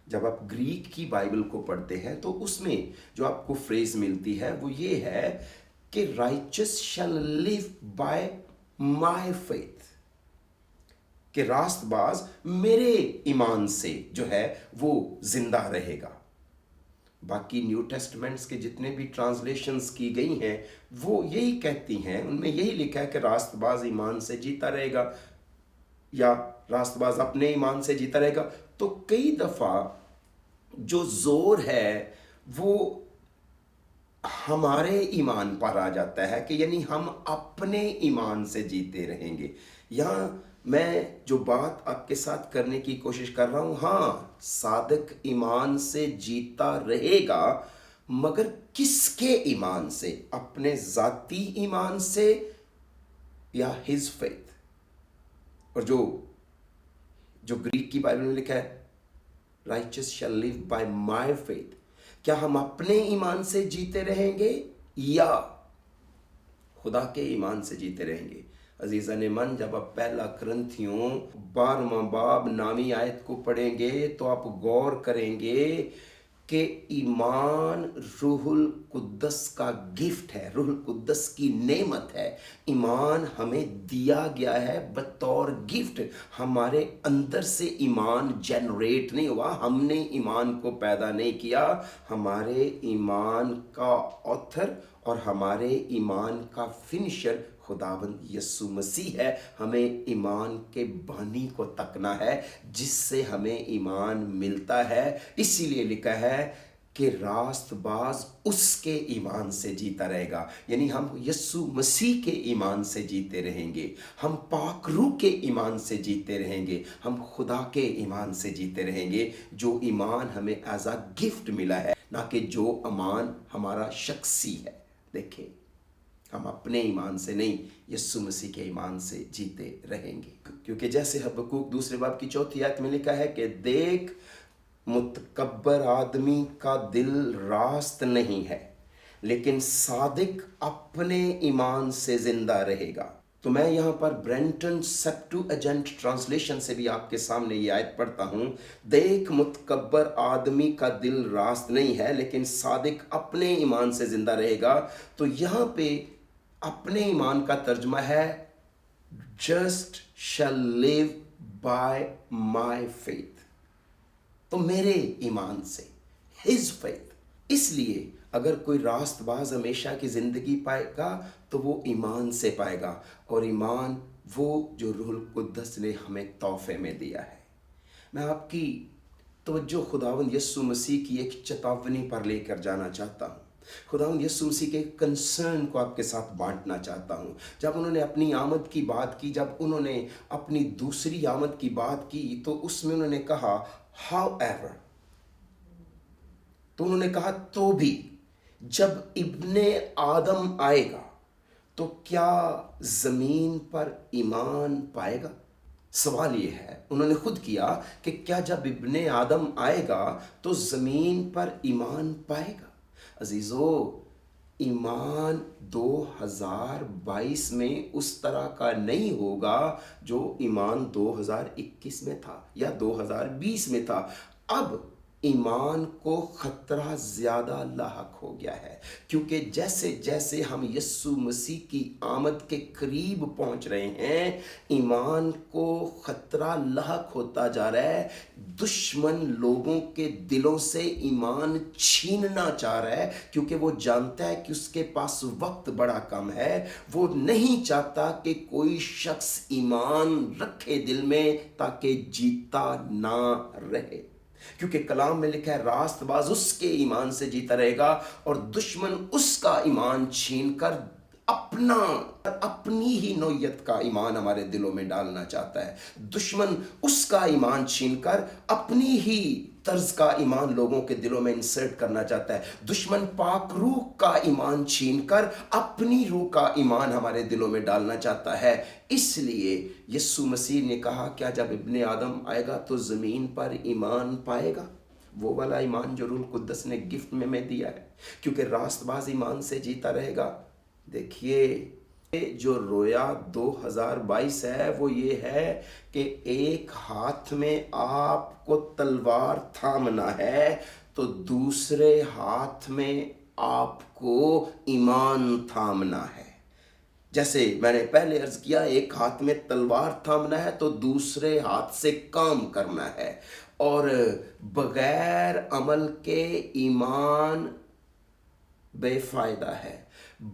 जब आप ग्रीक की बाइबल को पढ़ते हैं तो उसमें जो आपको फ्रेज मिलती है वो ये है कि righteous shall live by my faith, कि रास्तबाज मेरे ईमान से जो है वो जिंदा रहेगा। बाकी न्यू टेस्टमेंट्स के जितने भी ट्रांसलेशंस की गई हैं वो यही कहती हैं, उनमें यही लिखा है कि रास्तबाज ईमान से जीता रहेगा या रास्तबाज अपने ईमान से जीता रहेगा। तो कई दफा जो जोर है वो हमारे ईमान पर आ जाता है कि यानी हम अपने ईमान से जीते रहेंगे। यहाँ मैं जो बात आपके साथ करने की कोशिश कर रहा हूँ, हाँ, सादिक ईमान से जीता रहेगा, मगर किसके ईमान से? अपने जाती ईमान से या हिज फेथ? और जो ग्रीक की बाइबल में लिखा है righteous shall live by my faith, क्या हम अपने ईमान से जीते रहेंगे या खुदा के ईमान से जीते रहेंगे? अजीज़ा ने मन, जब आप पहला करंथियों 12वां बाब नामी आयत को पढ़ेंगे तो आप गौर करेंगे कि ईमान रूहुल कुद्दस का गिफ्ट है, रूहुल कुद्दस की नेमत है। ईमान हमें दिया गया है बतौर गिफ्ट। हमारे अंदर से ईमान जनरेट नहीं हुआ, हमने ईमान को पैदा नहीं किया। हमारे ईमान का ऑथर और हमारे ईमान का फिनिशर खुदावंद यीशु मसीह है। हमें ईमान के बानी को तकना है जिससे हमें ईमान मिलता है। इसीलिए लिखा है کہ راستباز اس کے ایمان سے جیتا رہے گا، یعنی ہم یسوع مسیح کے ایمان سے جیتے رہیں گے، ہم پاک روح کے ایمان سے جیتے رہیں گے، ہم خدا کے ایمان سے جیتے رہیں گے، جو ایمان ہمیں ایز اے گفٹ ملا ہے، نہ کہ جو ایمان ہمارا شخصی ہے۔ دیکھیں، ہم اپنے ایمان سے نہیں، یسوع مسیح کے ایمان سے جیتے رہیں گے، کیونکہ جیسے حبقوق دوسرے باب کی 4 آیت میں لکھا ہے کہ دیکھ، متکبر آدمی کا دل راست نہیں ہے، لیکن صادق اپنے ایمان سے زندہ رہے گا۔ تو میں یہاں پر برینٹن سیپٹو ایجنٹ ٹرانسلیشن سے بھی آپ کے سامنے یہ آیت پڑھتا ہوں، دیکھ، متکبر آدمی کا دل راست نہیں ہے، لیکن صادق اپنے ایمان سے زندہ رہے گا۔ تو یہاں پہ اپنے ایمان کا ترجمہ ہے just shall live by my faith، تو میرے ایمان سے، his faith۔ اس لیے اگر کوئی راست باز ہمیشہ کی زندگی پائے گا تو وہ ایمان سے پائے گا، اور ایمان وہ جو روح القدس نے ہمیں تحفے میں دیا ہے۔ میں آپ کی توجہ خداوند یسوع مسیح کی ایک چتاونی پر لے کر جانا چاہتا ہوں، خداوند یسوع مسیح کے کنسرن کو آپ کے ساتھ بانٹنا چاہتا ہوں۔ جب انہوں نے اپنی آمد کی بات کی، جب انہوں نے اپنی دوسری آمد کی بات کی، تو اس میں انہوں نے کہا however، تو انہوں نے کہا تو بھی جب ابن آدم آئے گا تو کیا زمین پر ایمان پائے گا؟ سوال یہ ہے، انہوں نے خود کیا کہ کیا جب ابن آدم آئے گا تو زمین پر ایمان پائے گا؟ عزیزو، ایمان 2022 میں اس طرح کا نہیں ہوگا جو ایمان 2021 میں تھا یا 2020 میں تھا۔ اب ایمان کو خطرہ زیادہ لاحق ہو گیا ہے، کیونکہ جیسے جیسے ہم یسوع مسیح کی آمد کے قریب پہنچ رہے ہیں، ایمان کو خطرہ لاحق ہوتا جا رہا ہے۔ دشمن لوگوں کے دلوں سے ایمان چھیننا چاہ رہا ہے، کیونکہ وہ جانتا ہے کہ اس کے پاس وقت بڑا کم ہے۔ وہ نہیں چاہتا کہ کوئی شخص ایمان رکھے دل میں تاکہ جیتا نہ رہے، کیونکہ کلام میں لکھا ہے راست باز اس کے ایمان سے جیتا رہے گا، اور دشمن اس کا ایمان چھین کر اپنی ہی نوعیت کا ایمان ہمارے دلوں میں ڈالنا چاہتا ہے۔ دشمن اس کا ایمان چھین کر اپنی ہی طرز کا ایمان لوگوں کے دلوں میں انسرٹ کرنا چاہتا ہے۔ دشمن پاک روح کا ایمان چھین کر اپنی روح کا ایمان ہمارے دلوں میں ڈالنا چاہتا ہے۔ اس لیے یسوع مسیح نے کہا کیا جب ابن آدم آئے گا تو زمین پر ایمان پائے گا؟ وہ والا ایمان جو روح القدس نے گفٹ میں دیا ہے، کیونکہ راست باز ایمان سے جیتا رہے گا۔ دیکھیے، جو رویا 2022 ہے وہ یہ ہے کہ ایک ہاتھ میں آپ کو تلوار تھامنا ہے تو دوسرے ہاتھ میں آپ کو ایمان تھامنا ہے۔ جیسے میں نے پہلے عرض کیا، ایک ہاتھ میں تلوار تھامنا ہے تو دوسرے ہاتھ سے کام کرنا ہے، اور بغیر عمل کے ایمان بے فائدہ ہے،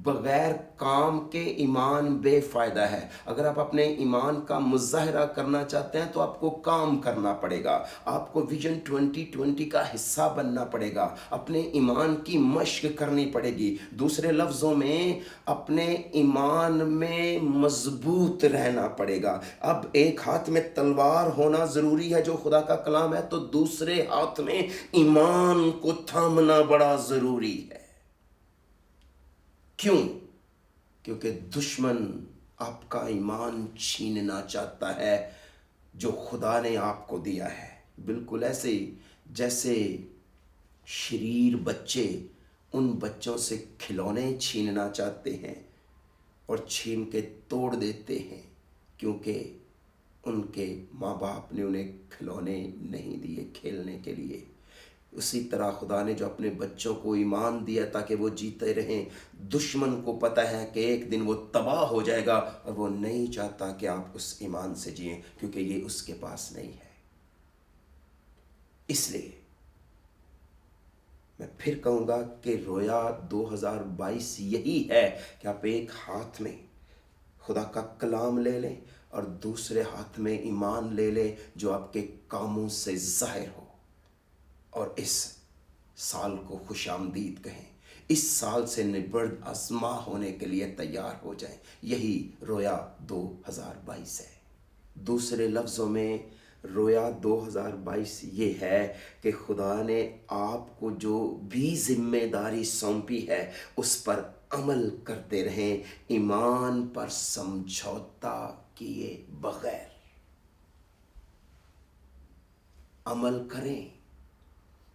بغیر کام کے ایمان بے فائدہ ہے۔ اگر آپ اپنے ایمان کا مظاہرہ کرنا چاہتے ہیں تو آپ کو کام کرنا پڑے گا، آپ کو ویژن 2020 کا حصہ بننا پڑے گا، اپنے ایمان کی مشق کرنی پڑے گی۔ دوسرے لفظوں میں اپنے ایمان میں مضبوط رہنا پڑے گا۔ اب ایک ہاتھ میں تلوار ہونا ضروری ہے جو خدا کا کلام ہے، تو دوسرے ہاتھ میں ایمان کو تھامنا بڑا ضروری ہے۔ کیوں؟ کیونکہ دشمن آپ کا ایمان چھیننا چاہتا ہے جو خدا نے آپ کو دیا ہے، بالکل ایسے جیسے شریر بچے ان بچوں سے کھلونے چھیننا چاہتے ہیں اور چھین کے توڑ دیتے ہیں، کیونکہ ان کے ماں باپ نے انہیں کھلونے نہیں دیے کھیلنے کے لیے۔ اسی طرح خدا نے جو اپنے بچوں کو ایمان دیا تاکہ وہ جیتے رہیں، دشمن کو پتہ ہے کہ ایک دن وہ تباہ ہو جائے گا، اور وہ نہیں چاہتا کہ آپ اس ایمان سے جئیں، کیونکہ یہ اس کے پاس نہیں ہے۔ اس لیے میں پھر کہوں گا کہ رویا 2022 یہی ہے کہ آپ ایک ہاتھ میں خدا کا کلام لے لیں اور دوسرے ہاتھ میں ایمان لے لیں جو آپ کے کاموں سے ظاہر ہو، اور اس साल को खुशामदीद कहें, इस साल से निबर्द आज़मा होने के लिए तैयार हो जाएं। यही रोया 2022 है। दूसरे लफ्ज़ों में रोया 2022 ये है कि खुदा ने आपको जो भी जिम्मेदारी सौंपी है उस पर अमल करते रहें, ईमान पर समझौता किए बगैर। अमल करें,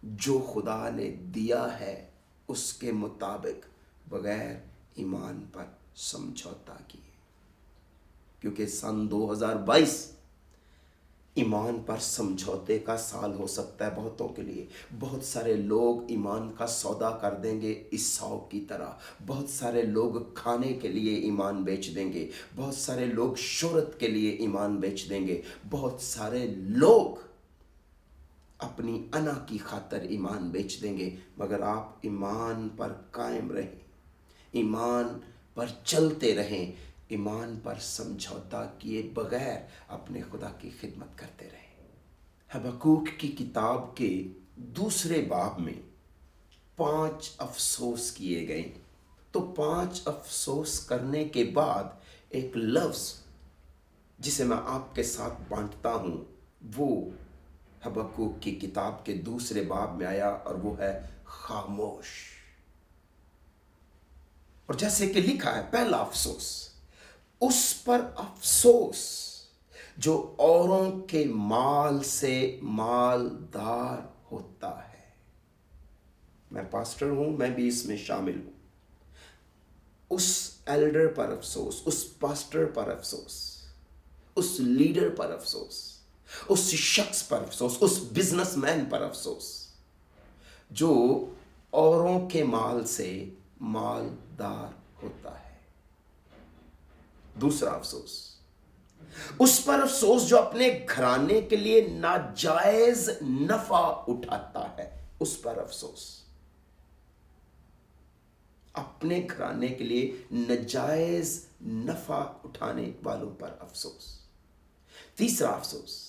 जो खुदा ने दिया है उसके मुताबिक, बगैर ईमान पर समझौता किए। क्योंकि सन 2022 ईमान पर समझौते का साल हो सकता है बहुतों के लिए। बहुत सारे लोग ईमान का सौदा कर देंगे ईसाऊ की तरह। बहुत सारे लोग खाने के लिए ईमान बेच देंगे। बहुत सारे लोग शोहरत के लिए ईमान बेच देंगे। बहुत सारे लोग अपनी अना की खातर ईमान बेच देंगे। मगर आप ईमान पर कायम रहें, ईमान पर चलते रहें, ईमान पर समझौता किए बगैर अपने खुदा की खिदमत करते रहें। हबक्कूक की किताब के दूसरे बाब में 5 अफसोस किए गए। तो 5 अफसोस करने के बाद एक लफ्ज़ जिसे मैं आपके साथ बांटता हूँ वो हबक्कूक की किताब के दूसरे बाब में आया, और वो है खामोश। और जैसे कि लिखा है, पहला अफसोस, उस पर अफसोस जो औरों के माल से मालदार होता है। मैं पास्टर हूं, मैं भी इसमें शामिल हूं। उस एल्डर पर अफसोस, उस पास्टर पर अफसोस, उस लीडर पर अफसोस, उस शख्स पर अफसोस, उस बिजनेसमैन पर अफसोस जो औरों के माल से मालदार होता है। दूसरा अफसोस, उस पर अफसोस जो अपने घराने के लिए नाजायज नफा उठाता है। उस पर अफसोस, अपने घराने के लिए नाजायज नफा उठाने वालों पर अफसोस। तीसरा अफसोस,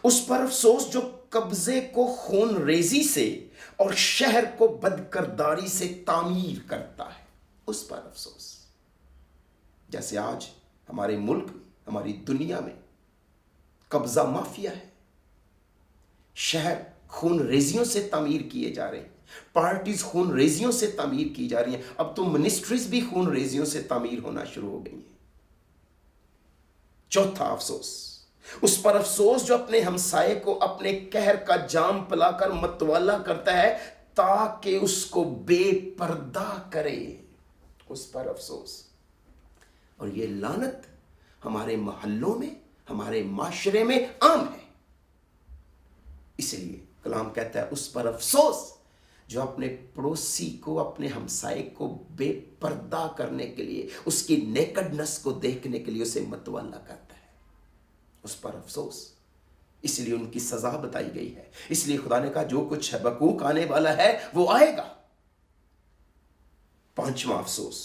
उस पर अफसोस जो कब्जे को खून रेजी से और शहर को बदकिरदारी से तामीर करता है। उस पर अफसोस। जैसे आज हमारे मुल्क में, हमारी दुनिया में कब्जा माफिया है, शहर खून रेजियों से तामीर किए जा रहे हैं, पार्टीज खून रेजियों से तामीर की जा रही हैं, अब तो मिनिस्ट्रीज भी खून रेजियों से तामीर होना शुरू हो गई हैं। चौथा अफसोस, उस पर अफसोस जो अपने हमसाये को अपने कहर का जाम पिलाकर मतवाला करता है ताकि उसको बेपर्दा करे। उस पर अफसोस। और ये लानत हमारे मोहल्लों में, हमारे माशरे में आम है। इसलिए कलाम कहता है उस पर अफसोस जो अपने पड़ोसी को, अपने हमसाये को बेपर्दा करने के लिए, उसकी नेकेडनेस को देखने के लिए उसे मतवाला करता है। उस पर अफसोस। इसलिए उनकी सजा बताई गई है। इसलिए खुदा ने कहा जो कुछ हबक्कूक आने वाला है वो आएगा। पांचवा अफसोस,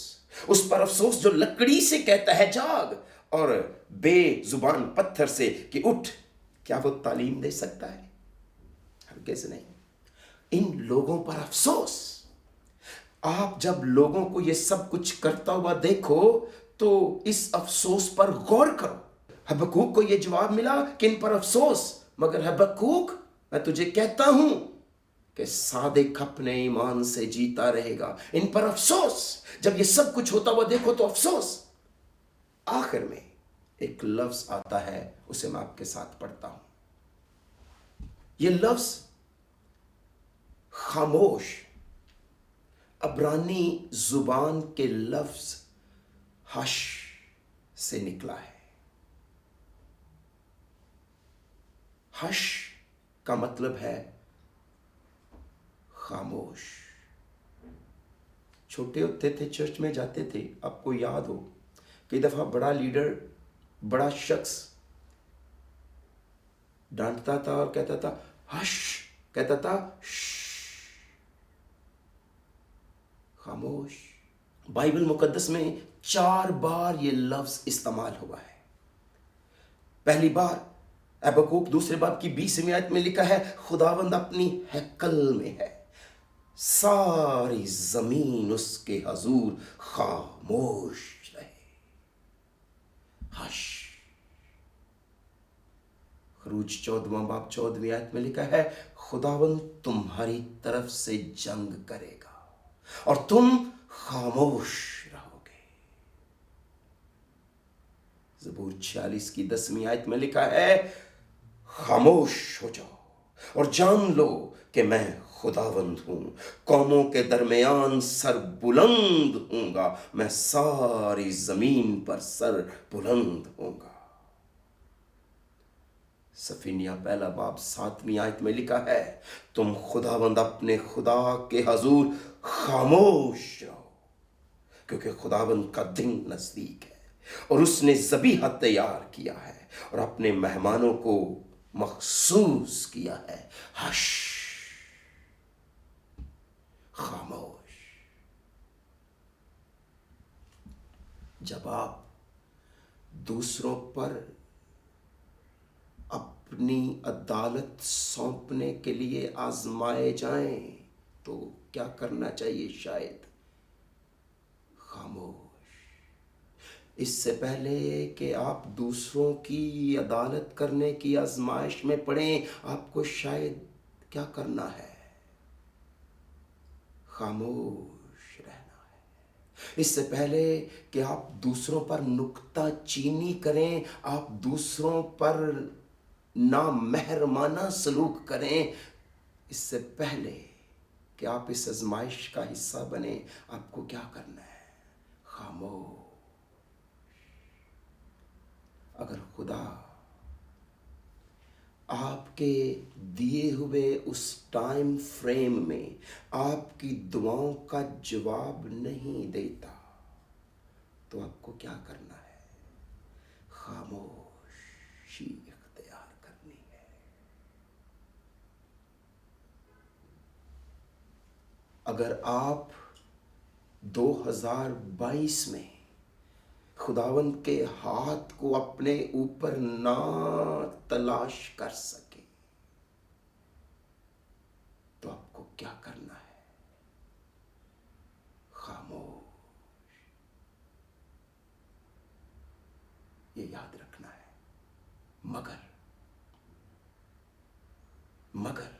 उस पर अफसोस जो लकड़ी से कहता है जाग, और बेजुबान पत्थर से कि उठ। क्या वो तालीम दे सकता है? हरगिज़ नहीं। इन लोगों पर अफसोस। आप जब लोगों को ये सब कुछ करता हुआ देखो तो इस अफसोस पर गौर करो। हबक्कूक को ये जवाब मिला कि इन पर अफसोस, मगर हबक्कूक मैं तुझे कहता हूं कि सादिक अपने ईमान से जीता रहेगा। इन पर अफसोस। जब ये सब कुछ होता हुआ देखो तो अफसोस। आखिर में एक लफ्ज आता है, उसे मैं आपके साथ पढ़ता हूं। ये लफ्ज खामोश अब्रानी जुबान के लफ्ज हश से निकला है। हश का मतलब है खामोश। छोटे होते थे, चर्च में जाते थे, आपको याद हो कई दफा बड़ा लीडर, बड़ा शख्स डांटता था और कहता था हश, कहता था खामोश। बाइबल मुकद्दस में 4 बार ये लफ्ज इस्तेमाल हुआ है। पहली बार हबक्कूक दूसरे बाब की 20वीं आयत में लिखा है खुदावंद अपनी हैकल में है। सारी जमीन उसके हजूर खामोश रहे। हश। खरूज 14वां बाब 14वीं आयत में लिखा है, खुदावंद तुम्हारी तरफ से जंग करेगा और तुम खामोश रहोगे। ज़बूर 46 की 10वीं आयत में लिखा है, खामोश हो जाओ और जान लो कि मैं खुदावंद हूं। कौमों के दरमियान सर बुलंद होऊंगा, मैं सारी जमीन पर सर बुलंद होऊंगा। सफिनिया पहला बाब 7वीं आयत में लिखा है, तुम खुदावंद अपने खुदा के हजूर खामोश रहो, क्योंकि खुदावंद का दिन नजदीक है और उसने ज़बीहा तैयार किया है और अपने मेहमानों को मखसूस किया है। हश, खामोश। जब आप दूसरों पर अपनी अदालत सौंपने के लिए आजमाए जाएं तो क्या करना चाहिए? शायद खामोश। इससे पहले कि आप दूसरों की अदालत करने की आजमाइश में पड़ें, आपको शायद क्या करना है? खामोश रहना है। इससे पहले कि आप दूसरों पर नुक्ता चीनी करें, आप दूसरों पर नामेहरमाना सलूक करें, इससे पहले कि आप इस आजमाइश का हिस्सा बने, आपको क्या करना है? खामोश। अगर खुदा आपके दिए हुए उस टाइम फ्रेम में आपकी दुआओं का जवाब नहीं देता, तो आपको क्या करना है? खामोशी इख्तियार करनी है। अगर आप 2022 में खुदावंद के हाथ को अपने ऊपर ना तलाश कर सके, तो आपको क्या करना है? खामोश। ये याद रखना है। मगर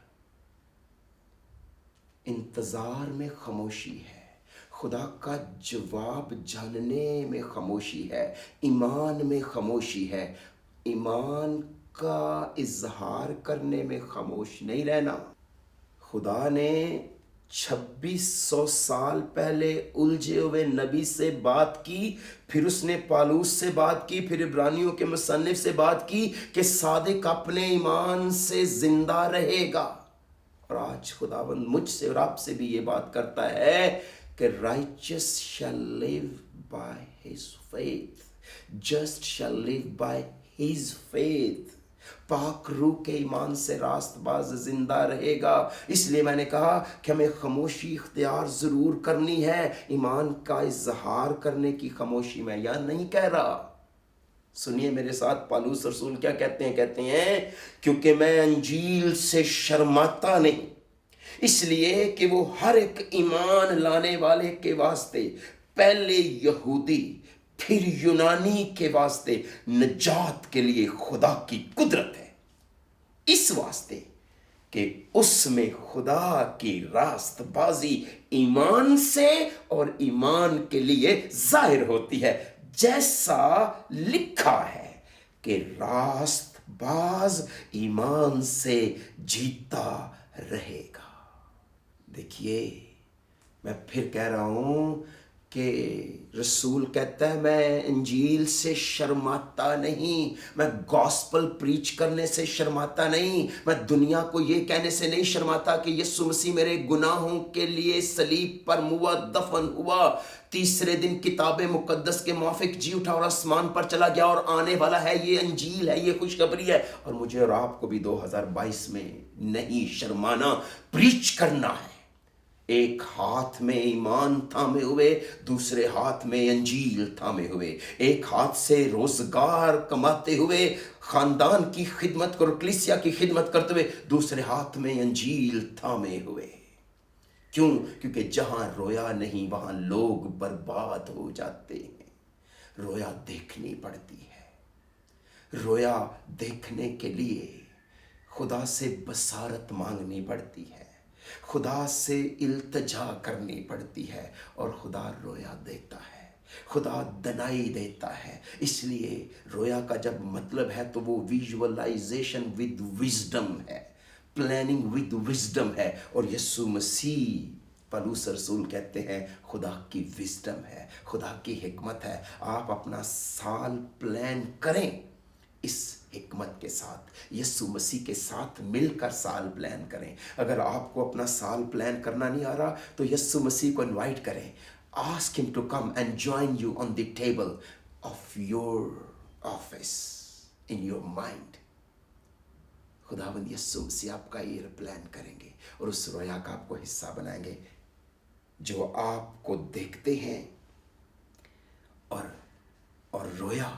इंतजार में खामोशी है, खुदा का जवाब जानने में खामोशी है, ईमान में खामोशी है। ईमान का इजहार करने में खामोश नहीं रहना। खुदा ने 2600 साल पहले उलझे हुए नबी से बात की, फिर उसने पालूस से बात की, फिर इब्रानियों के मुसन्निफ से बात की कि सादिक अपने ईमान से जिंदा रहेगा। और आज खुदावंद मुझसे और आपसे भी ये बात करता है कि righteous shall live by his faith, just shall live by his faith। पाक रूह के ईमान से रास्तबाज जिंदा रहेगा। इसलिए मैंने कहा कि हमें खामोशी इख्तियार जरूर करनी है। ईमान का इजहार करने की खामोशी मैं यह नहीं कह रहा। सुनिए मेरे साथ, पालूस रसूल क्या कहते हैं, क्योंकि मैं अंजील से शर्माता नहीं, इसलिए कि वो हर एक ईमान लाने वाले के वास्ते, पहले यहूदी फिर यूनानी के वास्ते निजात के लिए खुदा की कुदरत है। इस वास्ते कि उसमें खुदा की रास्तबाजी ईमान से और ईमान के लिए जाहिर होती है, जैसा लिखा है कि रास्तबाज ईमान से जीता रहेगा। देखिए, मैं फिर कह रहा हूं कि रसूल कहता है मैं इंजील से शर्माता नहीं, मैं गॉस्पल प्रीच करने से शर्माता नहीं, मैं दुनिया को ये कहने से नहीं शर्माता कि यीशु मसीह मेरे गुनाहों के लिए सलीब पर मुआ, दफन हुआ, तीसरे दिन किताब मुकद्दस के मुआफिक जी उठा और आसमान पर चला गया और आने वाला है। ये अंजील है, ये खुशखबरी है, और मुझे और आपको भी 2022 में नहीं शर्माना, प्रीच करना है। एक हाथ में ईमान थामे हुए, दूसरे हाथ में अंजील थामे हुए, एक हाथ से रोजगार कमाते हुए, खानदान की खिदमत करो, कलीसिया की खिदमत करते हुए, दूसरे हाथ में अंजील थामे हुए। क्यों? क्योंकि जहां रोया नहीं वहां लोग बर्बाद हो जाते हैं। रोया देखनी पड़ती है। रोया देखने के लिए खुदा से बसारत मांगनी पड़ती है, खुदा से इल्तजा करनी पड़ती है, और खुदा रोया देता है, खुदा दनाई देता है। इसलिए रोया का जब मतलब है तो वो विजुअलाइजेशन विद विजडम है, प्लानिंग विद विजडम है। और यीशु मसीह पौलुस रसूल कहते हैं खुदा की विजडम है, खुदा की हिकमत है। आप अपना साल प्लान करें इस हिकमत के साथ, यीशु मसीह के साथ मिलकर साल प्लान करें। अगर आपको अपना साल प्लान करना नहीं आ रहा तो यीशु मसीह को इनवाइट करें, ask him to come and join you on the table of your office in your mind. खुदावंद यीशु मसीह आपका ये प्लान करेंगे और उस रोया का आपको हिस्सा बनाएंगे जो आपको देखते हैं। और रोया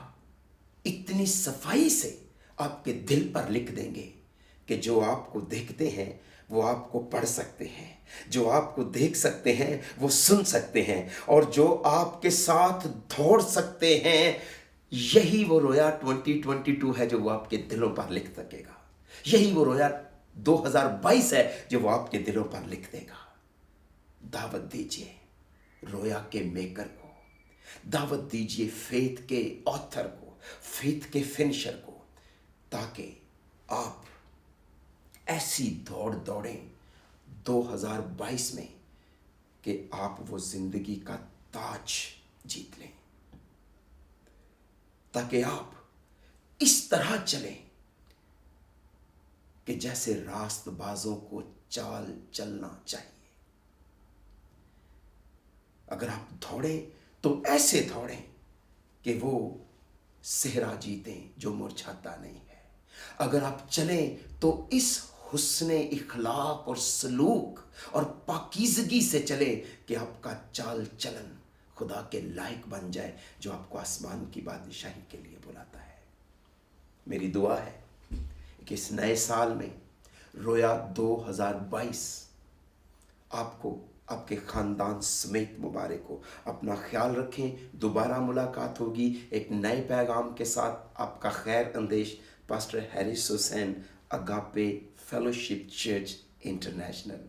इतनी सफाई से आपके दिल पर लिख देंगे कि जो आपको देखते हैं वो आपको पढ़ सकते हैं, जो आपको देख सकते हैं वो सुन सकते हैं, और जो आपके साथ दौड़ सकते हैं। यही वो रोया 2022 है जो वो आपके दिलों पर लिख सकेगा। यही वो रोया 2022 है जो वो आपके दिलों पर लिख देगा। दावत दीजिए रोया के मेकर को, दावत दीजिए फेथ के ऑथर को, फेथ के फिनिशर को, ताकि आप ऐसी दौड़ दौड़ें 2022 में कि आप वो जिंदगी का ताज जीत लें, ताकि आप इस तरह चलें कि जैसे रास्तबाजों को चाल चलना चाहिए। अगर आप दौड़ें तो ऐसे दौड़ें कि वो सेहरा जीतें जो मुरझाता नहीं है। अगर आप चलें तो इस हुस्ने इखलाक और सलूक और पाकीज़गी से चले कि आपका चाल चलन खुदा के लायक बन जाए जो आपको आसमान की बादशाही के लिए बुलाता है। मेरी दुआ है कि इस नए साल में रोया 2022 आपको, आपके ख़ानदान समेत मुबारक हो। अपना ख्याल रखें। दोबारा मुलाकात होगी एक नए पैगाम के साथ। आपका खैर अंदेश pastor Harris Hussain, Agape fellowship church international.